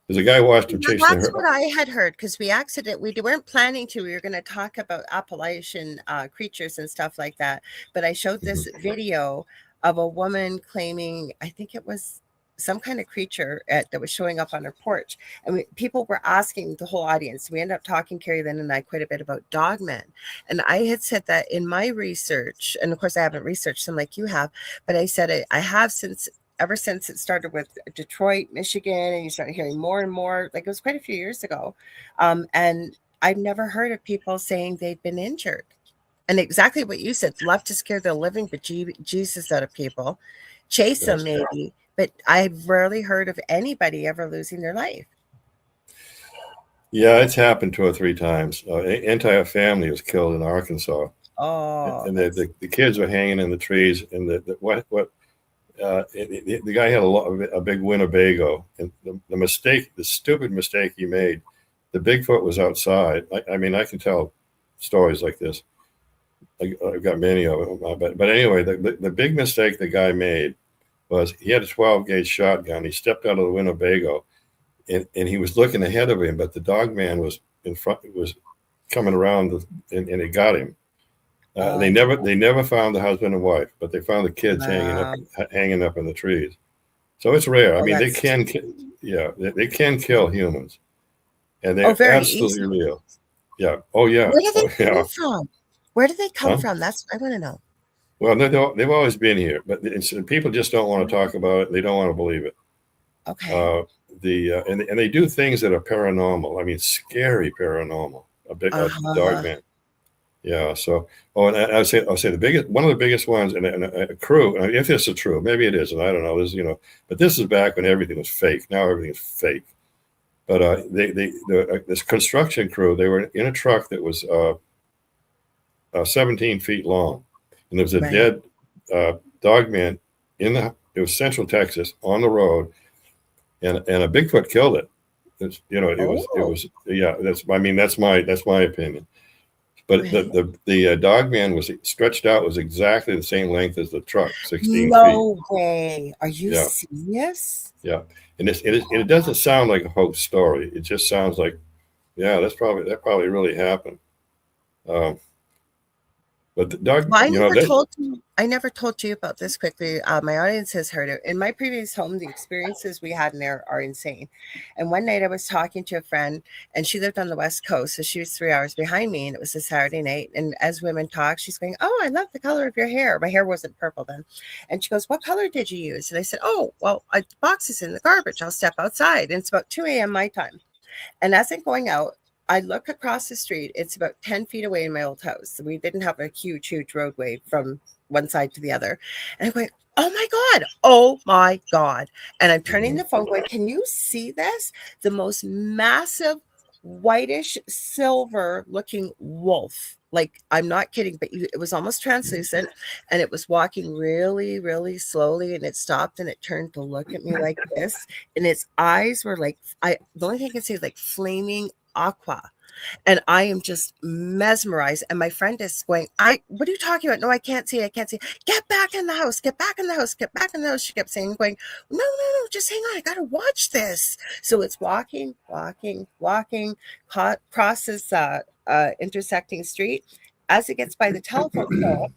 There's a guy watched him chasing. That's what I had heard, because we weren't planning to. We were going to talk about Appalachian creatures and stuff like that. But I showed this video of a woman claiming, I think it was some kind of creature that was showing up on her porch. And people were asking, the whole audience. We ended up talking, Carrie Lynn and I, quite a bit about dogmen. And I had said that in my research, and of course I haven't researched them like you have, but I said I have ever since it started with Detroit, Michigan, and you started hearing more and more, like it was quite a few years ago. And I've never heard of people saying they've been injured. And exactly what you said, love to scare the living bejesus out of people, chase them maybe, but I've rarely heard of anybody ever losing their life. Yeah, it's happened 2 or 3 times. Entire family was killed in Arkansas. Oh, and the kids were hanging in the trees, and the guy had a big Winnebago, and the stupid mistake he made, the Bigfoot was outside. I mean, I can tell stories like this. I've got many of them, but anyway, the big mistake the guy made was he had a 12-gauge shotgun. He stepped out of the Winnebago, and he was looking ahead of him, but the dog man was in front, was coming around, and it got him. They never found the husband and wife, but they found the kids hanging up in the trees. So it's rare. I mean, they can kill humans, and they're absolutely real. Yeah. Oh yeah. Where do they come from? Where do they come from? That's what I want to know. Well, they've always been here, but people just don't want to talk about it. They don't want to believe it. Okay. And they do things that are paranormal. I mean, scary paranormal. A dog man. Yeah. So, and I'll say one of the biggest ones, and a crew. If this is true, maybe it isn't. I don't know. But this is back when everything was fake. Now everything is fake. But this construction crew, they were in a truck that was 17 feet long, and there was a dead dog man it was Central Texas on the road, and a Bigfoot killed it. That's my opinion. But the dog man was stretched out, was exactly the same length as the truck, 16 feet. No way. Are you serious? Yeah. And it doesn't sound like a hoax story. It just sounds like, that probably really happened. But the dog, I never told you about this quickly. My audience has heard it. In my previous home, the experiences we had in there are insane. And one night I was talking to a friend, and she lived on the West Coast, so she was 3 hours behind me, and it was a Saturday night. And as women talk, she's going, "Oh, I love the color of your hair." My hair wasn't purple then. And she goes, "What color did you use?" And I said, "Oh, well, the box is in the garbage. I'll step outside." And it's about 2 a.m. my time. And as I'm going out, I look across the street. It's about 10 feet away in my old house. We didn't have a huge roadway from one side to the other. And I'm going, "Oh my God. Oh my God." And I'm turning the phone going, "Can you see this?" The most massive whitish silver looking wolf. Like, I'm not kidding, but it was almost translucent, and it was walking really, really slowly, and it stopped and it turned to look at me like this. And its eyes were like, the only thing I can say is like flaming aqua. And I am just mesmerized. And my friend is going, what are you talking about? No, I can't see it. I can't see it. Get back in the house. Get back in the house. Get back in the house. She kept saying, going, no, just hang on. I got to watch this. So it's walking, crosses intersecting street. As it gets by the telephone pole,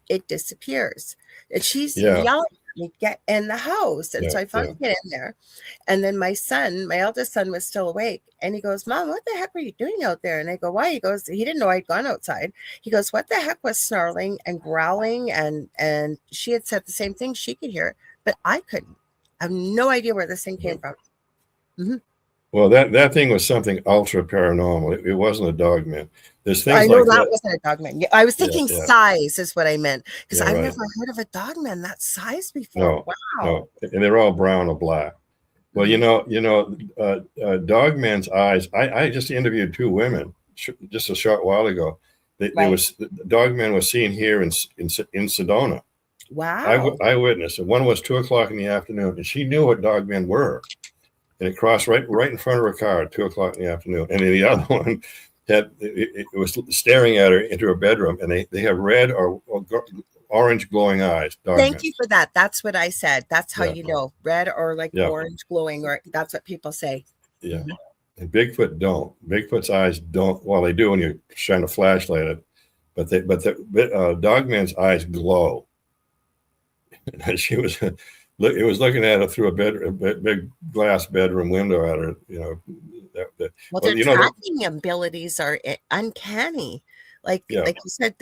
it disappears. And she's yelling at me, get in the house. And so I finally get in there. And then my eldest son was still awake. And he goes, Mom, what the heck were you doing out there? And I go, why? He goes, he didn't know I'd gone outside. He goes, what the heck was snarling and growling? And she had said the same thing. She could hear it, but I couldn't. I have no idea where this thing came from. Mm-hmm. Well, that thing was something ultra paranormal. It wasn't a dogman. There's things I know like that wasn't a dogman. I was thinking size is what I meant, because I've never heard of a dogman that size before. No, and they're all brown or black. Well, dogman's eyes. I just interviewed two women just a short while ago. Dogman was seen here in Sedona. Wow. Eyewitness, and one was 2:00 in the afternoon, and she knew what dogmen were. And it crossed right in front of her car at 2:00 in the afternoon. And then the other one it was staring at her into her bedroom, and they have red or orange glowing eyes. Thank you for that. That's what I said. That's how you know, red or orange glowing, or that's what people say. Yeah. Mm-hmm. And Bigfoot don't. Bigfoot's eyes don't. Well, they do when you shine a flashlight at it, but the dogman's eyes glow. And she was. It was looking at her through a big glass bedroom window at her. Their tracking abilities are uncanny. Like you said,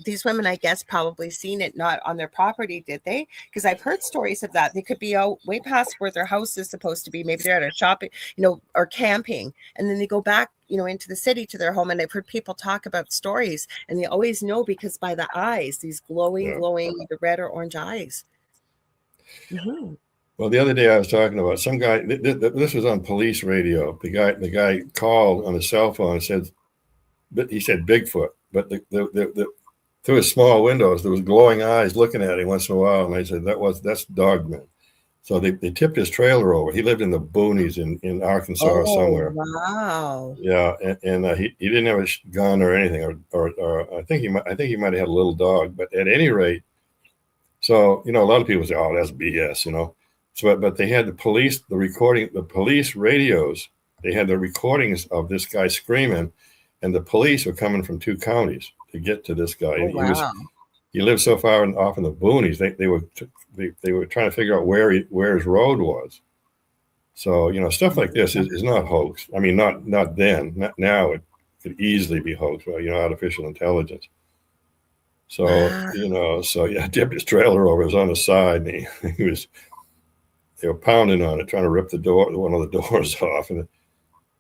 these women, I guess, probably seen it not on their property, did they? Because I've heard stories of that. They could be out way past where their house is supposed to be. Maybe they're at a shopping, or camping, and then they go back, into the city to their home. And I've heard people talk about stories, and they always know because by the eyes, these glowing, the red or orange eyes. Mm-hmm. Well, the other day I was talking about some guy. This was on police radio. The guy called on his cell phone and said, he said Bigfoot, but through his small windows there was glowing eyes looking at him once in a while. And I said that's dogman. So they tipped his trailer over. He lived in the boonies in Arkansas or somewhere. Wow. Yeah, and he didn't have a gun or anything, or I think he might have had a little dog. But at any rate. So, a lot of people say, oh, that's BS, So, but they had the police radios, they had the recordings of this guy screaming, and the police were coming from 2 counties to get to this guy. Oh, wow. He lived so far off in the boonies, they were trying to figure out where his road was. So, stuff like this is not hoax. I mean, not then, not now. It could easily be hoax, artificial intelligence. So, tipped his trailer over. It was on the side, and they were pounding on it, trying to rip one of the doors off. And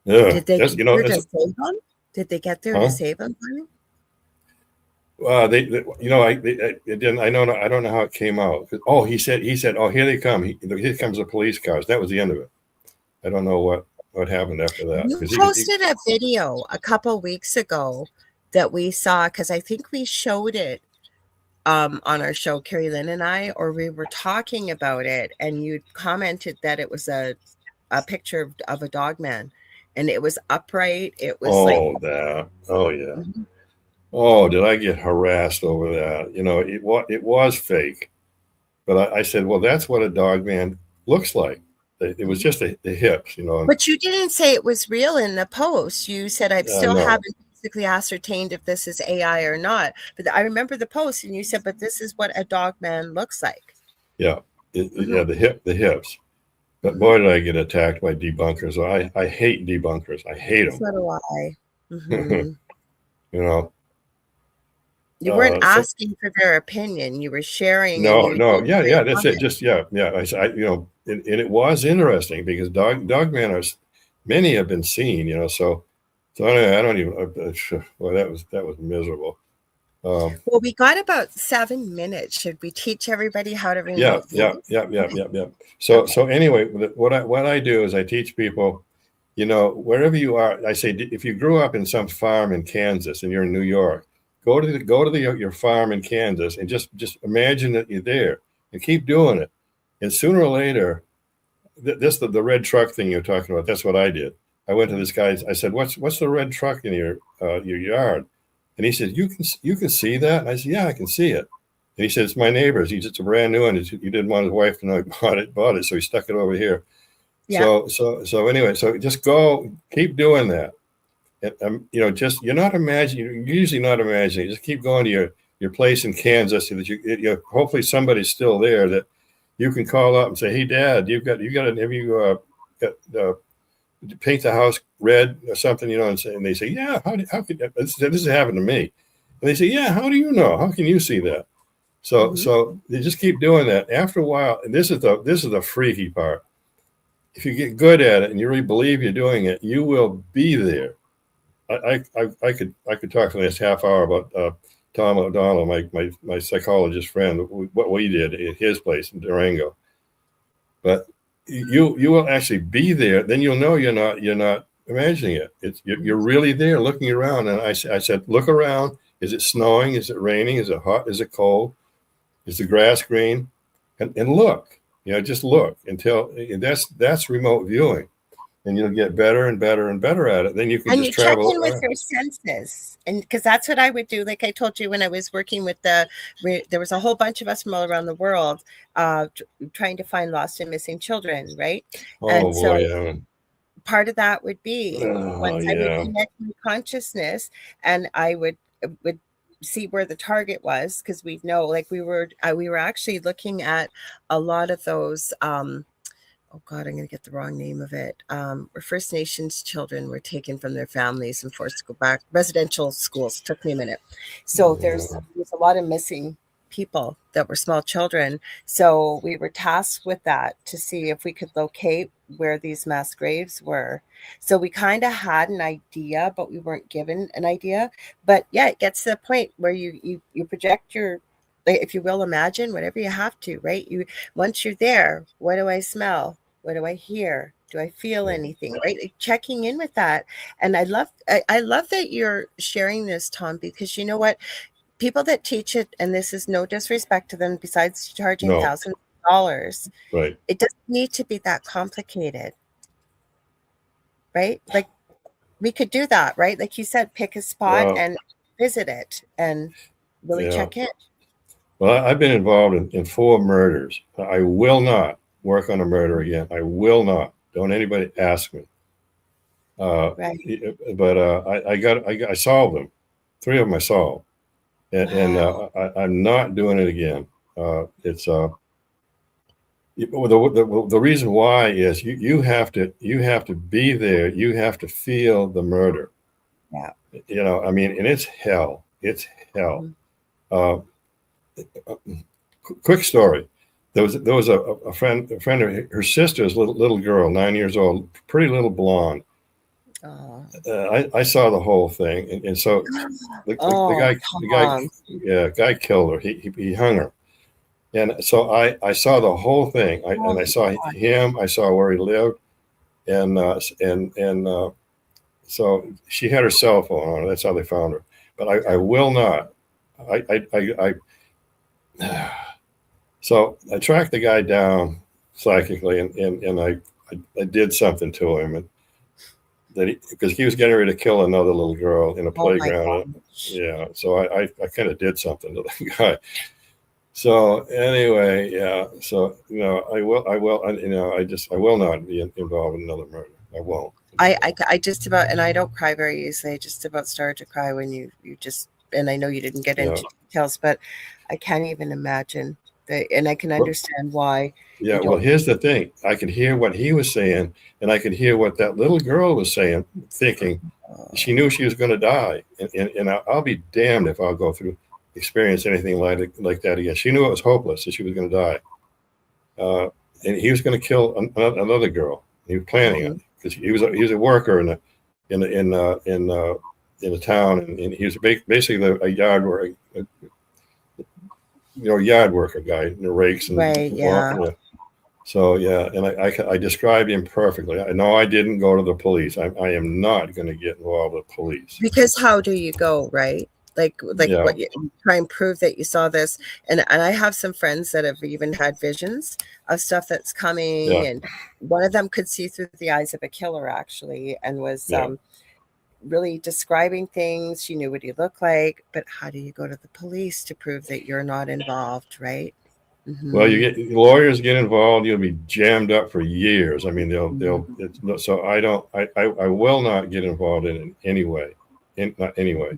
did they get there to save him? Did they get there to save him? It didn't. I don't know how it came out. Oh, he said, oh, here they come. Here comes the police cars. That was the end of it. I don't know what happened after that. You posted a video a couple weeks ago that we saw, because I think we showed it on our show, Carrie Lynn and I, or we were talking about it, and you commented that it was a picture of a dogman, and it was upright. It was yeah. Mm-hmm. Oh, did I get harassed over that? It was fake, but I said, well, that's what a dogman looks like. It was just the hips, But you didn't say it was real in the post. You said haven't basically ascertained if this is AI or not. But I remember the post, and you said, but this is what a dogman looks like. Yeah. The hips. But boy, did I get attacked by debunkers. I hate debunkers. I hate them. So do I. Mm-hmm. You weren't asking for their opinion. You were sharing. No. Yeah. That's it. Just, yeah. And it was interesting because dogmen are, many have been seen, so I don't even, well, that was miserable. Well, we got about 7 minutes. Should we teach everybody how to remote? Yeah. So anyway, what I do is I teach people, wherever you are. I say, if you grew up in some farm in Kansas and you're in New York, go to your farm in Kansas and just imagine that you're there and keep doing it. And sooner or later, the red truck thing you're talking about, that's what I did. I went to this guy. I said, "What's the red truck in your yard?" And he said, "You can see that?" And I said, "Yeah, I can see it." And he said, "It's my neighbor's. He's just a brand new one. He didn't want his wife to know he bought it, so he stuck it over here." Yeah. So anyway, so just keep doing that. And, just you're not imagining. You're usually not imagining. Just keep going to your place in Kansas, so that hopefully somebody's still there that you can call up and say, "Hey, Dad, have you got paint the house red or something?" And they say, "Yeah, how could this has happened to me?" And they say, "Yeah, how do you know? How can you see that?" So they just keep doing that. After a while, and this is the freaky part. If you get good at it and you really believe you're doing it, you will be there. I could talk for the next half hour about Tom O'Donnell, my psychologist friend, what we did at his place in Durango. But you will actually be there. Then you'll know you're not imagining it. You're really there, looking around. And I said, look around. Is it snowing? Is it raining? Is it hot? Is it cold? Is the grass green? And look. Just look until that's remote viewing. And you'll get better and better and better at it. Then you can just travel. And you check in with your senses, and because that's what I would do. Like I told you when I was working with there was a whole bunch of us from all around the world trying to find lost and missing children, right? Oh, and boy, so yeah. part of that would be once I would connect my consciousness, and I would see where the target was, because we know, like we were actually looking at a lot of those. Oh God, I'm going to get the wrong name of it. Where First Nations children were taken from their families and forced to go back. Residential schools. Took me a minute. So there's a lot of missing people that were small children. So we were tasked with that to see if we could locate where these mass graves were. So we kind of had an idea, but we weren't given an idea. But yeah, it gets to the point where you project your, if you will, imagine whatever you have to, right? Once you're there, what do I smell? What do I hear? Do I feel anything? Right? Like checking in with that. And I love that you're sharing this, Tom, because you know what? People that teach it, and this is no disrespect to them, besides charging thousands of dollars, right? It doesn't need to be that complicated, right? Like we could do that, right? Like you said, pick a spot and visit it and really check in. Well, I've been involved in 4 murders. I will not work on a murder again. I will not. Don't anybody ask me. Right. But I solved them. 3 of them I solved, and I'm not doing it again. It's the reason why is you have to be there. You have to feel the murder. Yeah. I mean, and it's hell. It's hell. Quick story. There was a friend of her sister's little girl, 9 years old, pretty little blonde. I saw the whole thing, and so the guy killed her. He hung her, and so I saw the whole thing. I saw him. I saw where he lived, and so she had her cell phone on her. That's how they found her. But I will not. So I tracked the guy down psychically, and I did something to him, and because he was getting ready to kill another little girl in a playground. Yeah, so I kind of did something to the guy. So anyway, yeah. So I will not be involved in another murder. I won't. I just about, and I don't cry very easily. I just about started to cry when you just, and I know you didn't get into details, but I can't even imagine that, and I can understand why. Yeah, well, here's the thing. I could hear what he was saying, and I could hear what that little girl was saying, thinking she knew she was going to die, and I'll be damned if I'll go through experience anything like that again. She knew it was hopeless, that she was going to die, and he was going to kill another girl. He was planning it because he was a worker in the town, and he was basically a yard worker. Yard worker guy, in the rakes and So and I described him perfectly. I know I didn't go to the police. I am not going to get involved with police. Because how do you go, right? like Yeah. what you try and prove that you saw this. And I have some friends that have even had visions of stuff that's coming, Yeah. and one of them could see through the eyes of a killer actually, and was Yeah. really describing things. She knew what he looked like, but how do you go to the police to prove that you're not involved, right? Well, you get lawyers get involved, you'll be jammed up for years. I mean, so I will not get involved in it anyway, not anyway.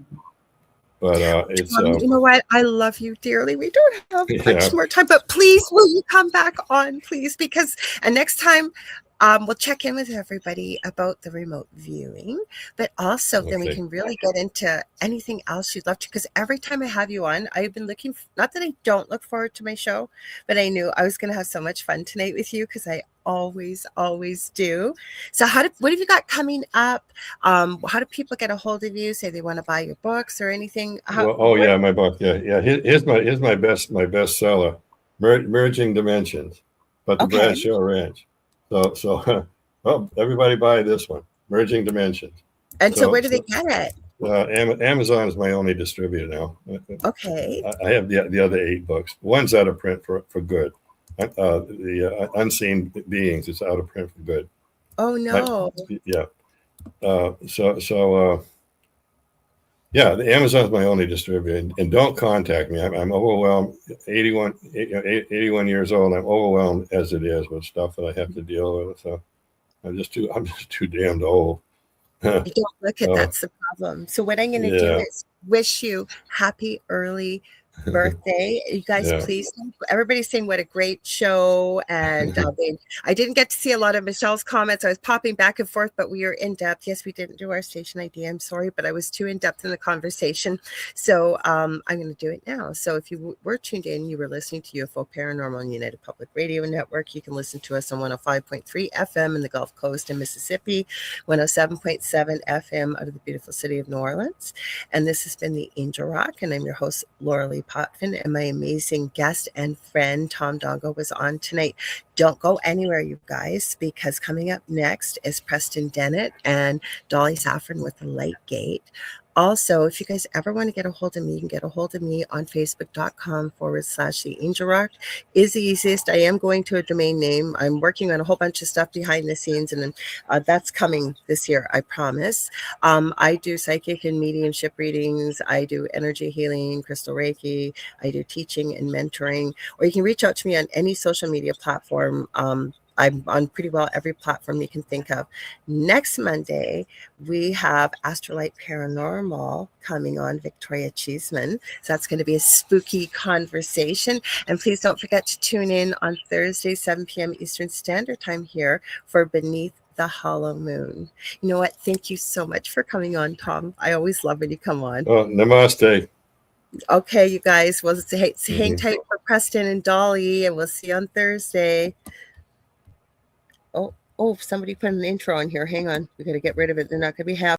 But it's you know what? I love you dearly. We don't have yeah. much more time, but please, will you come back on, please? Because next time we'll check in with everybody about the remote viewing, but also then we can really get into anything else you'd love to. Because every time I have you on, I've been looking, not that I don't look forward to my show, but I knew I was going to have so much fun tonight with you, because I always do. So what have you got coming up? How do people get a hold of you? Say they want to buy your books or anything? Yeah, my book. Yeah. Here's my bestseller, Merging Dimensions, but the Bradshaw Ranch. So well, everybody buy this one, Merging Dimensions. And so where do they get it? Amazon is my only distributor now. Okay. I have the other 8 books. One's out of print for good. The Unseen Beings is out of print for good. Oh no. Yeah. Yeah, the Amazon's my only distributor, and don't contact me. I'm overwhelmed. 81 years old. I'm overwhelmed as it is with stuff that I have to deal with. So I'm just too damned old. You don't look at that's the problem. So what I'm going to do is wish you happy early birthday. You guys, please. Everybody's saying what a great show, and I didn't get to see a lot of Michelle's comments. I was popping back and forth, but we were in depth. Yes, we didn't do our station ID. I'm sorry, but I was too in depth in the conversation. So I'm going to do it now. So if you were tuned in, you were listening to UFO Paranormal on United Public Radio Network. You can listen to us on 105.3 FM in the Gulf Coast in Mississippi, 107.7 FM out of the beautiful city of New Orleans. And this has been the Angel Rock, and I'm your host, Lorilei Potvin, and my amazing guest and friend Tom Dongo was on tonight. Don't go anywhere, you guys, because coming up next is Preston Dennett and Dolly Saffron with the Light Gate. Also, if you guys ever want to get a hold of me, you can get a hold of me on Facebook.com/The Angel Rock is the easiest. I am going to a domain name. I'm working on a whole bunch of stuff behind the scenes, and that's coming this year, I promise. I do psychic and mediumship readings. I do energy healing, crystal Reiki. I do teaching and mentoring. Or you can reach out to me on any social media platform. I'm on pretty well every platform you can think of. Next Monday, we have Astrolight Paranormal coming on, Victoria Cheeseman. So that's going to be a spooky conversation. And please don't forget to tune in on Thursday, 7 p.m. Eastern Standard Time here for Beneath the Hollow Moon. You know what? Thank you so much for coming on, Tom. I always love when you come on. Oh, namaste. Okay, you guys. Well, hang tight for Preston and Dolly, and we'll see you on Thursday. Oh, somebody put an intro on here. Hang on. We got to get rid of it. They're not going to be happy.